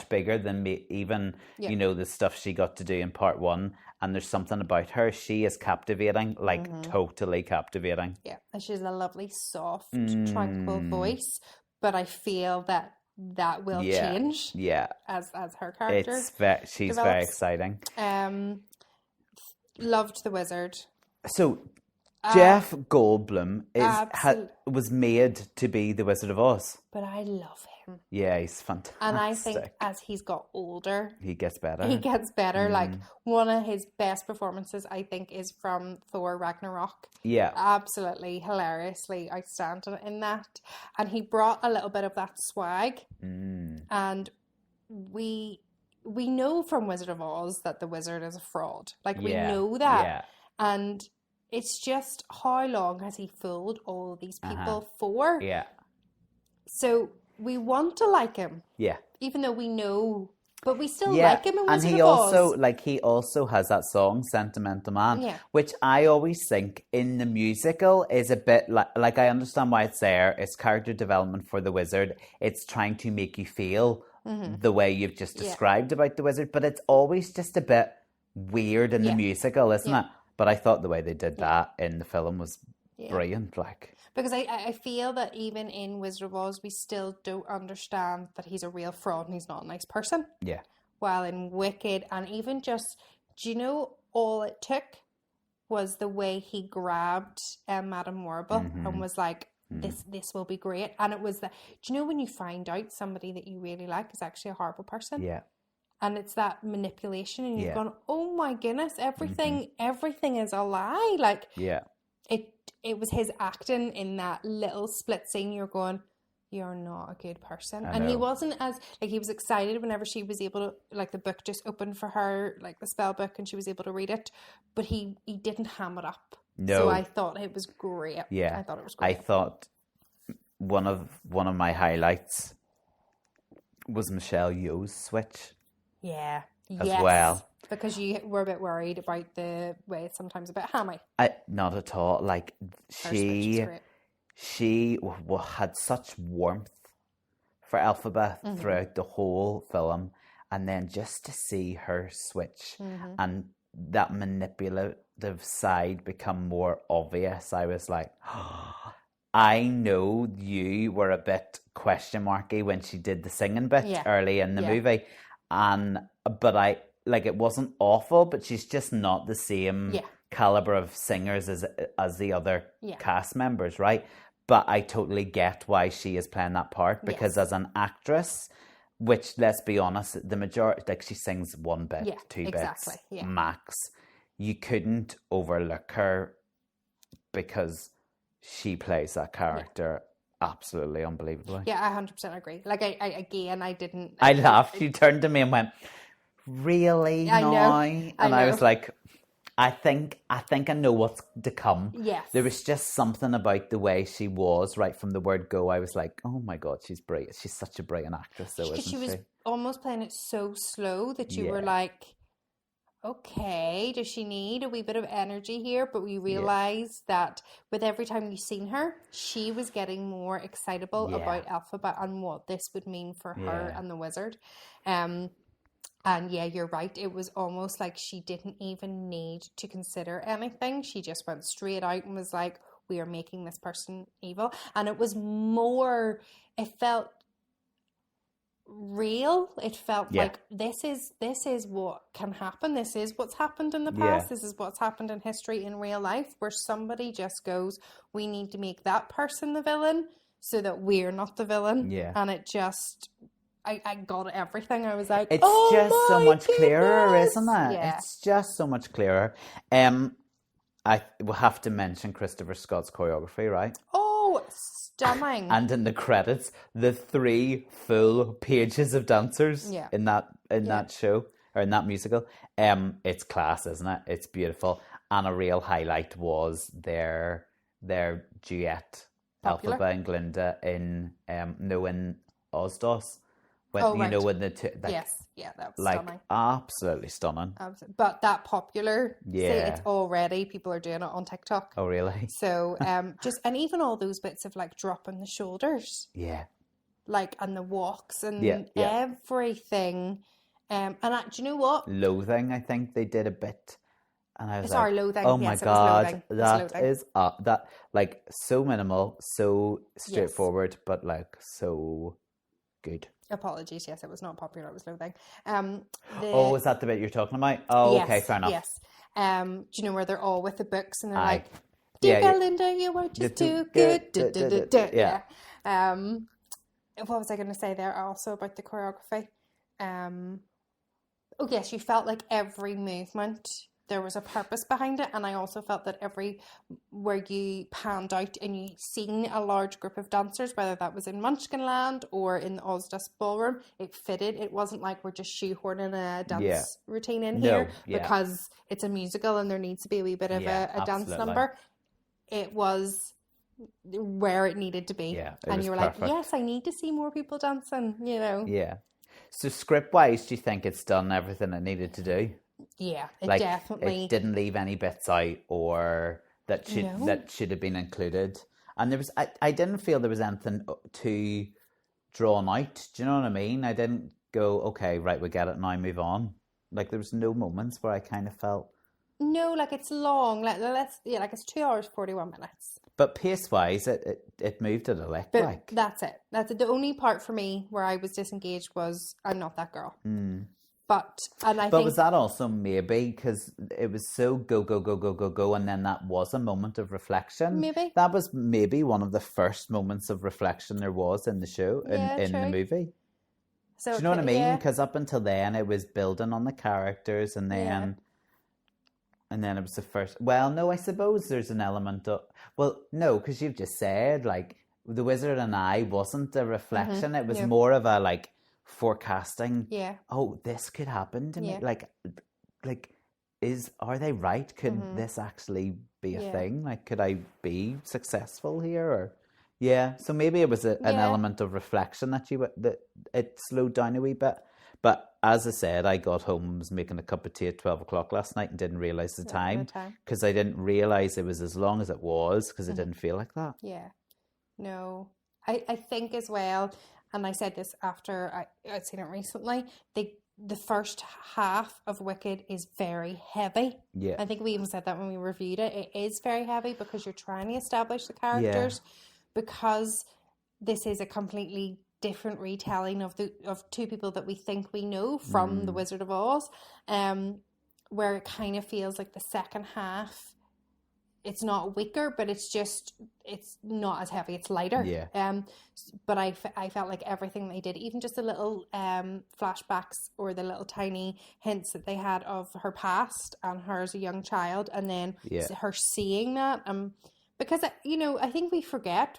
Speaker 2: bigger than even the stuff she got to do in part 1. And there's something about her. She is captivating, like totally captivating. Yeah,
Speaker 1: and she's a lovely, soft, tranquil voice. But I feel that will change. Yeah, as her character.
Speaker 2: She's very exciting.
Speaker 1: Loved the Wizard.
Speaker 2: So Jeff Goldblum was made to be the Wizard of Oz.
Speaker 1: But I love him.
Speaker 2: Yeah, he's fantastic.
Speaker 1: And I think as he's got older,
Speaker 2: he gets better.
Speaker 1: Like, one of his best performances, I think, is from Thor Ragnarok. Yeah. Absolutely, hilariously outstanding in that. And he brought a little bit of that swag. And we know from Wizard of Oz that the wizard is a fraud. Like, we know that. Yeah. And it's just, how long has he fooled all these people for? Yeah. So we want to like him. Yeah. Even though we know But we still like him in Wizard
Speaker 2: and
Speaker 1: of Oz.
Speaker 2: he also has that song Sentimental Man,
Speaker 1: Yeah.
Speaker 2: which I always think in the musical is a bit like I understand why it's there. It's character development for the wizard. It's trying to make you feel the way you've just described about the wizard, but it's always just a bit weird in the musical, isn't it? But I thought the way they did that in the film was brilliant. Like,
Speaker 1: because I feel that even in Wizard of Oz, we still don't understand that he's a real fraud and he's not a nice person.
Speaker 2: Yeah.
Speaker 1: While in Wicked, and even just, do you know, all it took was the way he grabbed Madame Morrible and was like, this will be great. And it was that, do you know when you find out somebody that you really like is actually a horrible person?
Speaker 2: Yeah.
Speaker 1: And it's that manipulation, and you've gone, oh my goodness, everything is a lie. Like, it was his acting in that little split scene. You're going, you're not a good person. And he wasn't as, like, he was excited whenever she was able to, like, the book just opened for her, like the spell book, and she was able to read it. But he didn't ham it up.
Speaker 2: No.
Speaker 1: So I thought it was great.
Speaker 2: Yeah.
Speaker 1: I thought it was great.
Speaker 2: I thought one of my highlights was Michelle Yeoh's switch.
Speaker 1: Yeah.
Speaker 2: As well.
Speaker 1: Because you were a bit worried about the way it's sometimes a bit hammy.
Speaker 2: Not at all. Like, she had such warmth for Elphaba throughout the whole film. And then just to see her switch and that manipulative side become more obvious, I was like, oh, I know you were a bit question marky when she did the singing bit early in the movie. But it wasn't awful, but she's just not the same caliber of singers as the other cast members, right? But I totally get why she is playing that part, because as an actress, which, let's be honest, the majority, like, she sings one bit, two bits, max. You couldn't overlook her because she plays that character absolutely unbelievably.
Speaker 1: Yeah, I 100% agree. Like, I didn't...
Speaker 2: I laughed. She turned to me and went, really now? And I was like, I think I know what's to come.
Speaker 1: Yes.
Speaker 2: There was just something about the way she was right from the word go. I was like, oh my God, she's brilliant. She's such a brilliant actress, though, isn't she?
Speaker 1: She was almost playing it so slow that you were like, okay, does she need a wee bit of energy here? But we realised that with every time you've seen her, she was getting more excitable about Elphaba and what this would mean for her and the wizard. And yeah, you're right. It was almost like she didn't even need to consider anything. She just went straight out and was like, we are making this person evil. And it was more, it felt real. It felt like this is what can happen. This is what's happened in the past. This is what's happened in history in real life, where somebody just goes, we need to make that person the villain so that we're not the villain. Yeah. And it just... I got everything. I was like,
Speaker 2: it's just so much clearer, isn't it? Yeah. It's just so much clearer. I will have to mention Christopher Scott's choreography, right?
Speaker 1: Oh, stunning.
Speaker 2: And in the credits, the 3 full pages of dancers in that show, or in that musical. It's class, isn't it? It's beautiful. And a real highlight was their duet, Elphaba and Glinda, in Ozdos. When when the two, like,
Speaker 1: that was stunning.
Speaker 2: Absolutely stunning.
Speaker 1: Absolutely. But that popular, it's already, people are doing it on TikTok.
Speaker 2: Oh, really?
Speaker 1: So, and even all those bits of, like, dropping the shoulders.
Speaker 2: Yeah.
Speaker 1: Like, and the walks and everything. And do you know what?
Speaker 2: Loathing, I think they did a bit. And I was like,
Speaker 1: Loathing.
Speaker 2: Oh my God, that is that, like, so minimal, so straightforward, but, like, so good.
Speaker 1: Apologies, yes, it was not popular, it was Loathing.
Speaker 2: Is that the bit you're talking about? Oh, yes, okay, fair enough.
Speaker 1: Yes. Do you know where they're all with the books and they're like, dear Linda, you were just too good. Yeah. What was I going to say there also about the choreography? Yes, you felt like every movement, there was a purpose behind it, and I also felt that where you panned out and you seen a large group of dancers, whether that was in Munchkinland or in the Ozdas Ballroom, it fitted. It wasn't like we're just shoehorning a dance routine in here because it's a musical and there needs to be a wee bit of a dance number. It was where it needed to be, and you were perfect. Like, yes, I need to see more people dancing, you know.
Speaker 2: Yeah. So script-wise, do you think it's done everything it needed to do?
Speaker 1: Yeah, it
Speaker 2: Like,
Speaker 1: definitely...
Speaker 2: it didn't leave any bits out or that should have been included. And there was, I didn't feel there was anything too drawn out. Do you know what I mean? I didn't go, okay, right, we get it now, move on. Like, there was no moments where I kind of felt...
Speaker 1: No, like, it's long. Like it's 2 hours, 41 minutes.
Speaker 2: But pace-wise, it moved at a lick,
Speaker 1: but
Speaker 2: like.
Speaker 1: That's it. That's it. The only part for me where I was disengaged was I'm not that girl. But
Speaker 2: was that also maybe because it was so go, go, go, go, go, go, and then that was a moment of reflection?
Speaker 1: Maybe.
Speaker 2: That was maybe one of the first moments of reflection there was in the show, in the movie. So, do you know what I mean? Because up until then, it was building on the characters, and then... And then it was the first... Well, no, I suppose there's an element of... Well, no, because you've just said, like, The Wizard and I wasn't a reflection. It was more of a, like, forecasting. Yeah. Oh, this could happen to me. Like, are they right? Could this actually be a thing? Like, could I be successful here? Or... Yeah, so maybe it was an element of reflection that it slowed down a wee bit. But as I said, I got home, was making a cup of tea at 12 o'clock last night and didn't realise the time. Because I didn't realise it was as long as it was, because it didn't feel like that.
Speaker 1: Yeah. No. I think as well, and I said this after I'd seen it recently, the first half of Wicked is very heavy. Yeah. I think we even said that when we reviewed it. It is very heavy because you're trying to establish the characters. Yeah. Because this is a completely different retelling of two people that we think we know from The Wizard of Oz, where it kind of feels like the second half, it's not weaker, but it's not as heavy, it's lighter. Yeah. But I felt like everything they did, even just the little flashbacks or the little tiny hints that they had of her past and her as a young child, and then her seeing that, because I think we forget,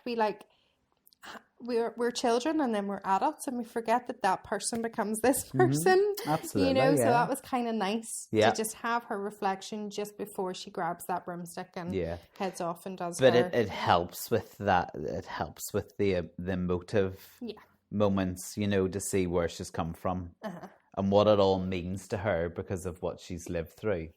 Speaker 1: we're children and then we're adults and we forget that person becomes this person.
Speaker 2: Absolutely.
Speaker 1: So that was kind of nice to just have her reflection just before she grabs that broomstick and heads off and does
Speaker 2: but it helps with that. It helps with the emotive moments, to see where she's come from and what it all means to her because of what she's lived through.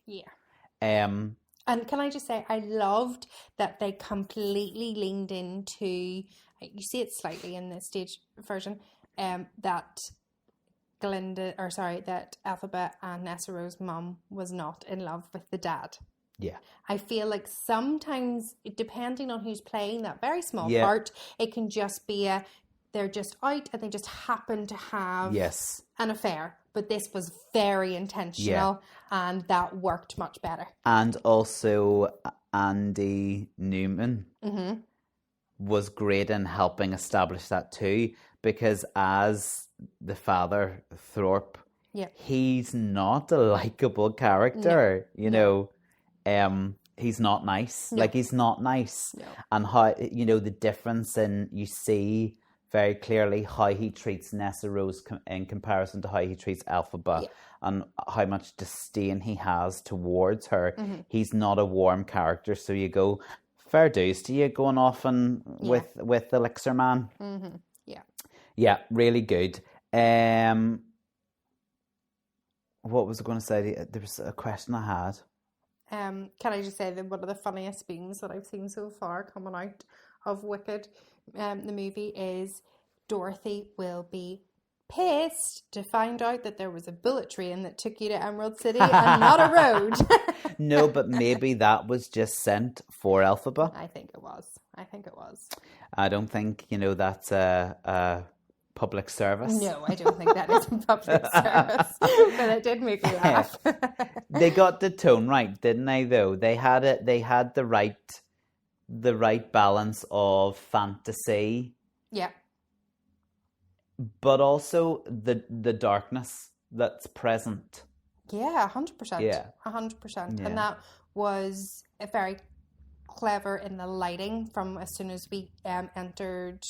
Speaker 2: And can I just say, I loved that they completely leaned into, you see it slightly in the stage version, that that Alphabet and Nessa Rose's mum was not in love with the dad. Yeah. I feel like sometimes, depending on who's playing that very small part, it can just be they're just out and they just happen to have an affair. But this was very intentional and that worked much better. And also Andy Newman was great in helping establish that too, because as the father, Thorpe, he's not a likable character, he's not nice. No. Like, he's not nice. No. And how, the difference in, you see very clearly how he treats Nessa Rose in comparison to how he treats Alphabet and how much disdain he has towards her. He's not a warm character, so you go, fair dues to you going off and with the Elixir Man. Yeah, really good. What was I going to say? There was a question I had.
Speaker 1: Can I just say that one of the funniest beams that I've seen so far coming out of Wicked, the movie, is Dorothy will be pissed to find out that there was a bullet train that took you to Emerald City and not a road.
Speaker 2: No, but maybe that was just sent for Alphabet.
Speaker 1: I think it was.
Speaker 2: I don't think, that's a public service.
Speaker 1: No, I don't think that is a public service. But it did make me laugh.
Speaker 2: They got the tone right, didn't they, though? They had the right balance of fantasy. Yeah. But also the darkness that's present.
Speaker 1: Yeah, 100%. Yeah. 100%. Yeah. And that was very clever in the lighting from as soon as we entered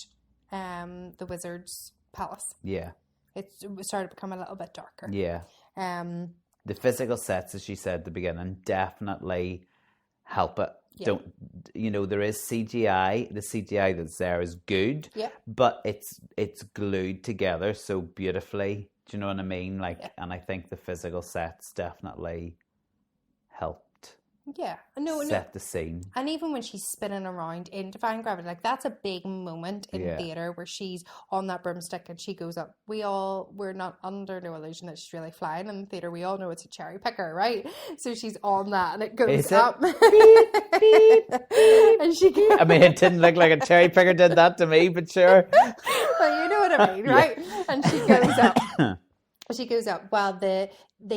Speaker 1: the wizard's palace. Yeah. It started to become a little bit darker.
Speaker 2: Yeah. The physical sets, as you said at the beginning, definitely help it. Yeah. There is CGI. The CGI that's there is good, but it's glued together so beautifully. Do you know what I mean? Like, and I think the physical sets definitely helped set the scene.
Speaker 1: And even when she's spinning around in Defying Gravity, like that's a big moment in theatre where she's on that broomstick and she goes up. We're not under no illusion that she's really flying in the theatre. We all know it's a cherry picker, right? So she's on that and it goes up. Beep, beep, beep, and she goes...
Speaker 2: I mean, it didn't look like a cherry picker did that to me, but sure.
Speaker 1: Well, you know what I mean, right? And she goes up. She goes up while they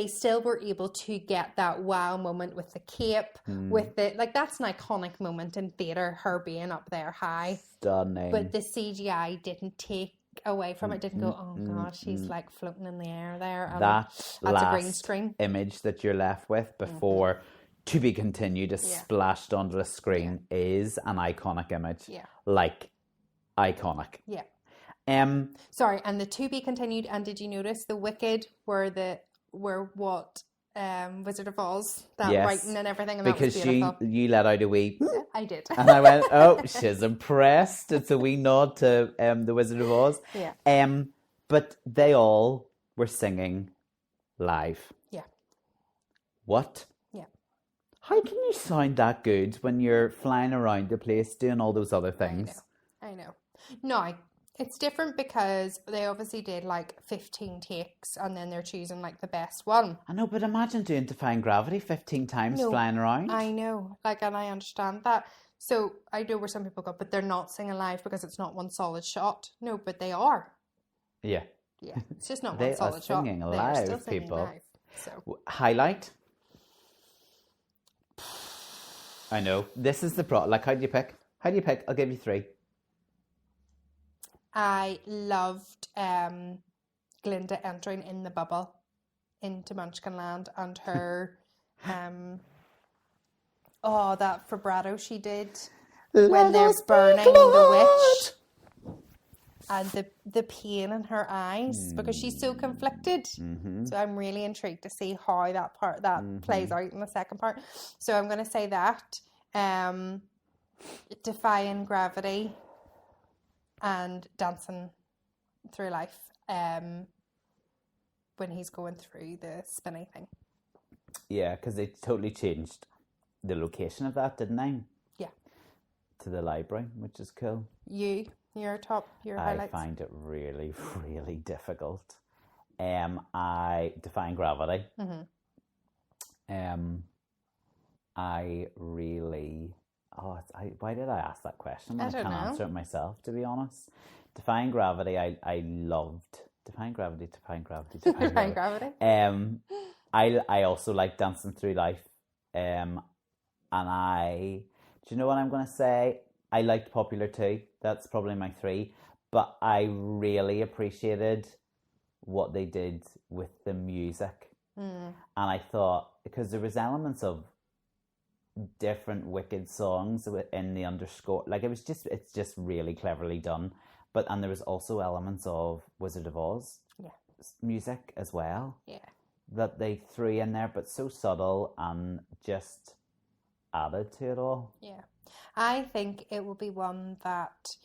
Speaker 1: still were able to get that wow moment with the cape, with the, like, that's an iconic moment in theatre, her being up there high.
Speaker 2: Stunning.
Speaker 1: But the CGI didn't take away from it, didn't go, oh God, she's like floating in the air there.
Speaker 2: That's
Speaker 1: a green screen.
Speaker 2: Image that you're left with before to be continued is splashed onto the screen is an iconic image.
Speaker 1: Yeah.
Speaker 2: Like, iconic.
Speaker 1: Yeah. Sorry, and the to be continued. And did you notice the Wicked were what Wizard of Oz, that writing and everything, and
Speaker 2: because
Speaker 1: that was beautiful.
Speaker 2: you let out a wee.
Speaker 1: I did,
Speaker 2: and I went, oh, she's impressed. It's a wee nod to the Wizard of Oz.
Speaker 1: Yeah.
Speaker 2: But they all were singing live.
Speaker 1: Yeah.
Speaker 2: What?
Speaker 1: Yeah.
Speaker 2: How can you sound that good when you're flying around the place doing all those other things?
Speaker 1: I know. No, it's different because they obviously did like 15 takes and then they're choosing like the best one.
Speaker 2: I know, but imagine doing Defying Gravity 15 times flying around.
Speaker 1: I know, like, and I understand that. So I know where some people go, but they're not singing live because it's not one solid shot. No, but they are.
Speaker 2: Yeah.
Speaker 1: Yeah, it's just not one solid shot.
Speaker 2: They are singing live, people.
Speaker 1: Live, so.
Speaker 2: Highlight? I know. This is the like, how do you pick? I'll give you 3.
Speaker 1: I loved Glinda entering in the bubble into Munchkinland and her that vibrato she did when they're burning the witch and the pain in her eyes because she's so conflicted. So I'm really intrigued to see how that plays out in the second part. So I'm going to say that Defying Gravity and Dancing Through Life when he's going through the spinny thing.
Speaker 2: Yeah, because they totally changed the location of that, didn't they?
Speaker 1: Yeah.
Speaker 2: To the library, which is cool.
Speaker 1: Your highlights?
Speaker 2: I find it really, really difficult. Defying Gravity. I really... why did I ask that question? I can't answer it myself, to be honest. Defying Gravity, I loved. Defying Gravity.
Speaker 1: Defying Gravity.
Speaker 2: I also like Dancing Through Life. And do you know what I'm going to say? I liked Popular too. That's probably my 3. But I really appreciated what they did with the music. And I thought, because there was elements of different Wicked songs in the underscore, like it's just really cleverly done. And there was also elements of Wizard of Oz music as well that they threw in there, but so subtle and just added to it all.
Speaker 1: I think it will be one that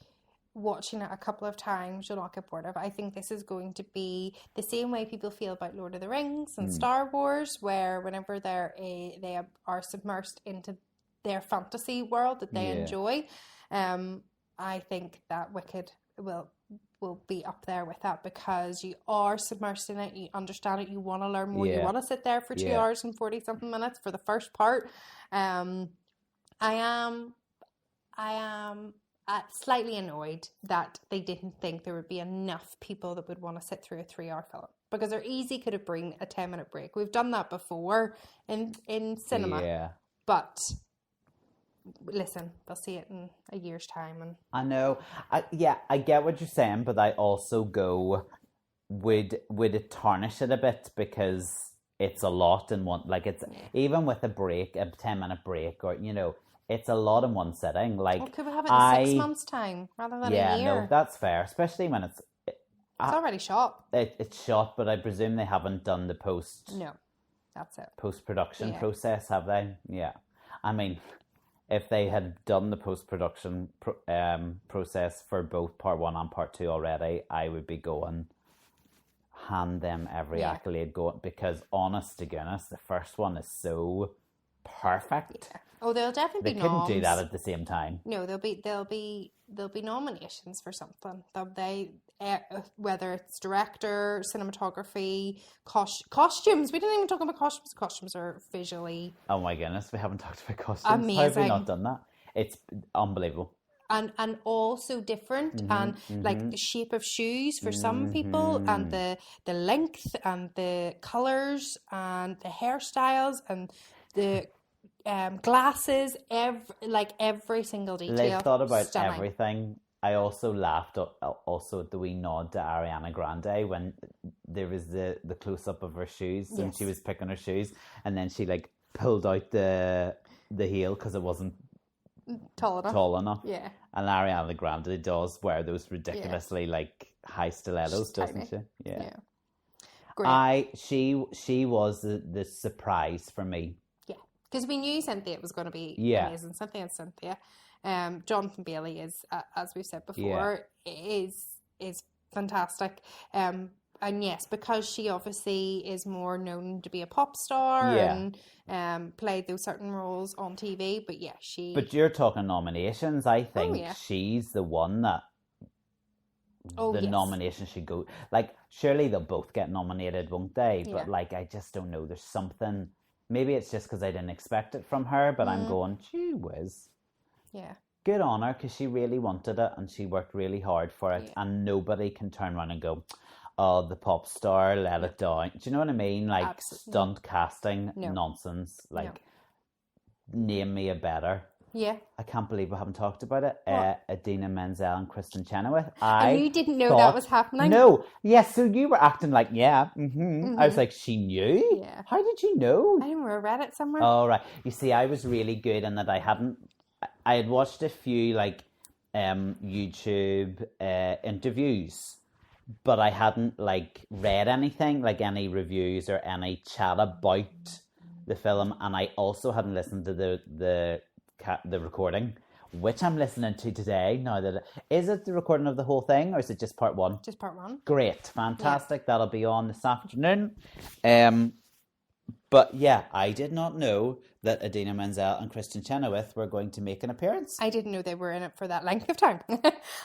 Speaker 1: watching it a couple of times you'll not get bored of. I think this is going to be the same way people feel about Lord of the Rings and Star Wars, where whenever they are submersed into their fantasy world that they enjoy, I think that Wicked will be up there with that because you are submersed in it, you understand it, you want to learn more, you want to sit there for 2 hours and 40 something minutes for the first part. I am slightly annoyed that they didn't think there would be enough people that would want to sit through a 3-hour film because they're easy could have bring a 10-minute break. We've done that before in cinema, but listen, they'll see it in a year's time. And
Speaker 2: I know, I get what you're saying, but I also go, would it tarnish it a bit because it's a lot in one, like it's even with a break, a 10-minute break, or it's a lot in one sitting. Like,
Speaker 1: could we have it in 6 months' time rather than a year?
Speaker 2: Yeah, no, that's fair, especially when it's
Speaker 1: already shot.
Speaker 2: It's shot, but I presume they haven't done the post-production process, have they? Yeah, I mean, if they had done the post-production process for both part 1 and part 2 already, I would be going hand them every accolade going, because honest to goodness, the first one is so perfect.
Speaker 1: Yeah. Oh, there'll definitely
Speaker 2: they
Speaker 1: be
Speaker 2: couldn't do that at the same time.
Speaker 1: No, there'll be nominations for something. Whether it's director, cinematography, costumes. We didn't even talk about costumes. Costumes are visually.
Speaker 2: Oh my goodness, we haven't talked about costumes.
Speaker 1: Amazing.
Speaker 2: How have we not done that? It's unbelievable.
Speaker 1: And also different, and like the shape of shoes for some people, and the length and the colours and the hairstyles and the glasses, every single detail.
Speaker 2: They thought about
Speaker 1: stunning.
Speaker 2: everything. I also laughed also at the wee nod to Ariana Grande when there was the close up of her shoes and she was picking her shoes, and then she like pulled out the heel because it wasn't tall enough.
Speaker 1: Yeah.
Speaker 2: And Ariana Grande does wear those ridiculously like high stilettos, doesn't she? Yeah. Great. She was the surprise for me.
Speaker 1: Yeah, because we knew Cynthia was going to be amazing. Cynthia. Jonathan Bailey is, as we've said before, is fantastic. And yes, because she obviously is more known to be a pop star and played those certain roles on TV. But yeah,
Speaker 2: But you're talking nominations. I think she's the one that nomination should go. Like, surely they'll both get nominated, won't they? But like, I just don't know. There's something. Maybe it's just because I didn't expect it from her. But I'm going, gee whiz.
Speaker 1: Yeah.
Speaker 2: Good on her, because she really wanted it and she worked really hard for it. And nobody can turn around and go, oh, the pop star let it down. Do you know what I mean? Like, absolutely. Stunt casting nonsense. Like, name me a better.
Speaker 1: Yeah.
Speaker 2: I can't believe we haven't talked about it. Idina Menzel and Kristen Chenoweth.
Speaker 1: And you didn't know that was happening?
Speaker 2: No. Yes, so you were acting like, I was like, she knew?
Speaker 1: Yeah.
Speaker 2: How did you know?
Speaker 1: I don't know, I read it somewhere.
Speaker 2: Oh, right. You see, I was really good in that I had watched a few, like, YouTube interviews, but I hadn't, like, read anything, like any reviews or any chat about the film, and I also hadn't listened to the recording, which I'm listening to today. Now that is it the recording of the whole thing, or is it just part one?
Speaker 1: Just part one.
Speaker 2: Great, fantastic. That'll be on this afternoon. But yeah, I did not know that Idina Menzel and Kristen Chenoweth were going to make an appearance.
Speaker 1: I didn't know they were in it for that length of time.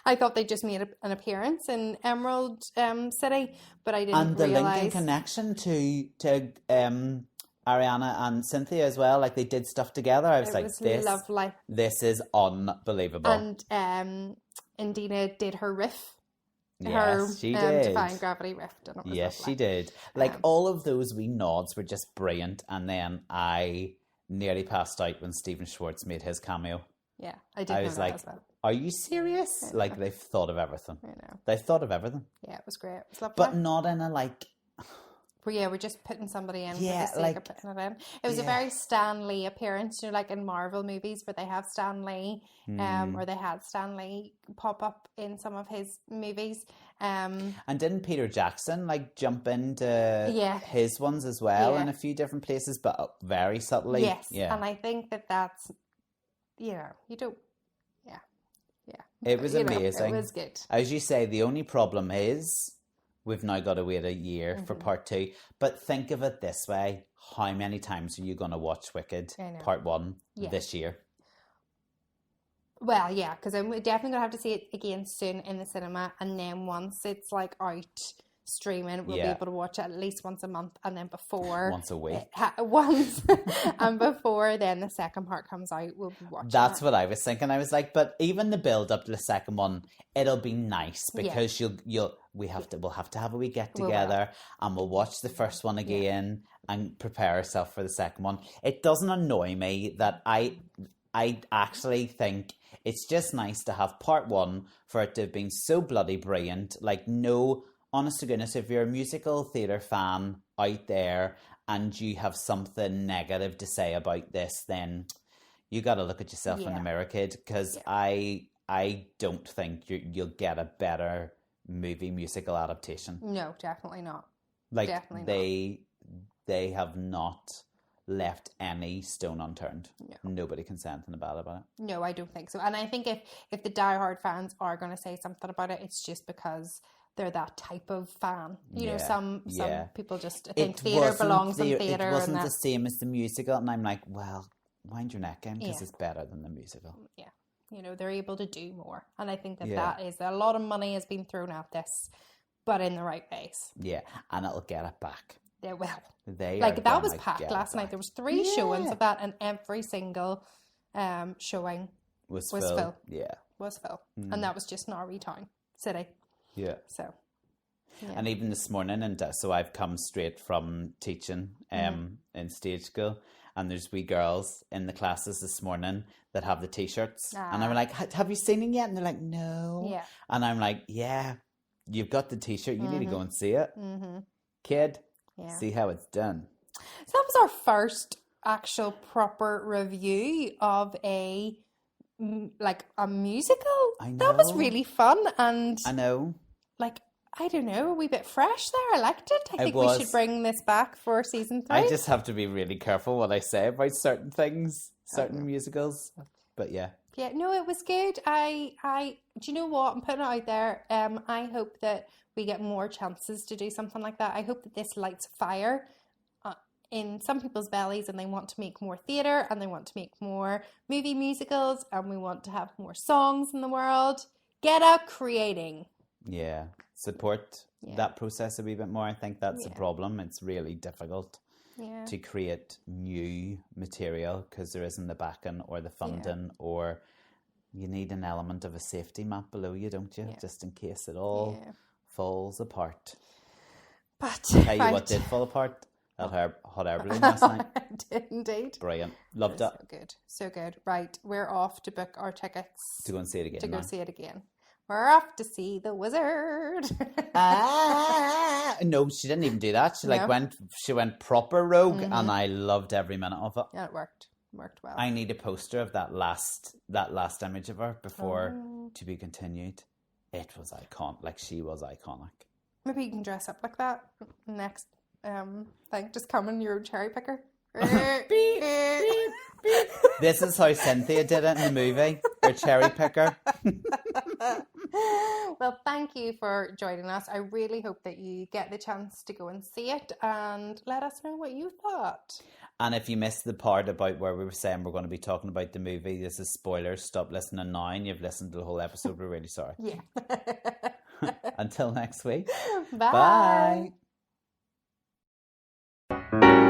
Speaker 1: I thought they just made an appearance in Emerald City, but I didn't realize. And the link and
Speaker 2: connection to Ariana and Cynthia as well, like they did stuff together. I was
Speaker 1: lovely.
Speaker 2: This is unbelievable.
Speaker 1: And Idina did her riff.
Speaker 2: Yes, she did.
Speaker 1: Defying Gravity riff.
Speaker 2: Yes, she did. Like all of those wee nods were just brilliant. And then I nearly passed out when Stephen Schwartz made his cameo.
Speaker 1: Yeah, I did. I was
Speaker 2: like, are you serious? Like they've thought of everything.
Speaker 1: I know.
Speaker 2: They've thought of everything.
Speaker 1: Yeah, it was great. It was lovely.
Speaker 2: But not in a like.
Speaker 1: Well, we're just putting somebody in for the sake of putting it in. It was a very Stan Lee appearance, you know, like in Marvel movies where they have Stan Lee, or they had Stan Lee pop up in some of his movies.
Speaker 2: And didn't Peter Jackson like jump into his ones as well in a few different places, but very subtly?
Speaker 1: Yes, and I think that's, you know, you don't,
Speaker 2: It was amazing.
Speaker 1: It was good.
Speaker 2: As you say, the only problem is we've now got to wait a year for part 2. But think of it this way. How many times are you going to watch Wicked part 1 this year?
Speaker 1: Well, yeah, because I'm definitely going to have to see it again soon in the cinema. And then once it's like out streaming, we'll be able to watch it at least once a month. And then before...
Speaker 2: Once a week.
Speaker 1: Once. And before then the second part comes out, we'll be watching
Speaker 2: That's what I was thinking. I was like, but even the build up to the second one, it'll be nice because we'll have to have a wee get together and we'll watch the first one again and prepare ourselves for the second one. It doesn't annoy me that I actually think it's just nice to have part 1 for it to have been so bloody brilliant. Like, no, honest to goodness, if you're a musical theatre fan out there and you have something negative to say about this, then you got to look at yourself in the mirror, kid, because I don't think you'll get a better musical adaptation.
Speaker 1: No, definitely not.
Speaker 2: Like, definitely they have not left any stone unturned. No. Nobody can say anything bad about it.
Speaker 1: No, I don't think so. And I think if the diehard fans are going to say something about it, it's just because they're that type of fan. You know, some people just think
Speaker 2: It
Speaker 1: theatre
Speaker 2: wasn't
Speaker 1: belongs in theatre.
Speaker 2: It wasn't the same as the musical, and I'm like, well, wind your neck in because it's better than the musical.
Speaker 1: Yeah. You know, they're able to do more. And I think that is a lot of money has been thrown at this, but in the right ways.
Speaker 2: Yeah, and it'll get it back.
Speaker 1: They will.
Speaker 2: That
Speaker 1: was packed last night. There was 3 showings of that, and every single showing was full.
Speaker 2: Yeah.
Speaker 1: Was full. And that was just in our wee town, city.
Speaker 2: Yeah.
Speaker 1: So, yeah.
Speaker 2: And even this morning, so I've come straight from teaching in stage school, and there's wee girls in the classes this morning that have the T-shirts. And I'm like, have you seen it yet? And they're like, no.
Speaker 1: Yeah.
Speaker 2: And I'm like, yeah, you've got the T-shirt. You need to go and see it. Kid, see how it's done.
Speaker 1: So that was our first actual proper review of a musical.
Speaker 2: I know.
Speaker 1: That was really fun. And
Speaker 2: I know.
Speaker 1: I don't know, a wee bit fresh there. I liked it. I think we should bring this back for season 3.
Speaker 2: I just have to be really careful what I say about certain things, certain musicals. But yeah.
Speaker 1: Yeah, no, it was good. Do you know what? I'm putting it out there. I hope that we get more chances to do something like that. I hope that this lights fire in some people's bellies, and they want to make more theatre, and they want to make more musicals, and we want to have more songs in the world. Get up creating.
Speaker 2: Yeah. Support that process a wee bit more. I think that's the problem. It's really difficult to create new material because there isn't the backing or the funding, or you need an element of a safety map below you, don't you? Yeah. Just in case it all falls apart.
Speaker 1: But
Speaker 2: tell you what did fall apart? That hot air balloon last night.
Speaker 1: I did indeed.
Speaker 2: Brilliant. Loved it.
Speaker 1: So good. So good. Right. We're off to book our tickets.
Speaker 2: To go and see it again.
Speaker 1: We're off to see the wizard.
Speaker 2: No, she didn't even do that. She went proper rogue, and I loved every minute of it.
Speaker 1: Yeah, it worked. It worked well.
Speaker 2: I need a poster of that last image of her before to be continued. It was iconic. She was iconic.
Speaker 1: Maybe you can dress up like that next thing. Just come in your cherry picker.
Speaker 2: Beep, beep, beep. This is how Cynthia did it in the movie. Her cherry picker.
Speaker 1: Well, thank you for joining us. I really hope that you get the chance to go and see it and let us know what you thought.
Speaker 2: And if you missed the part about where we were saying we're going to be talking about the movie, this is spoilers. Stop listening now, and you've listened to the whole episode. We're really sorry.
Speaker 1: Yeah.
Speaker 2: Until next week.
Speaker 1: Bye.
Speaker 2: Bye.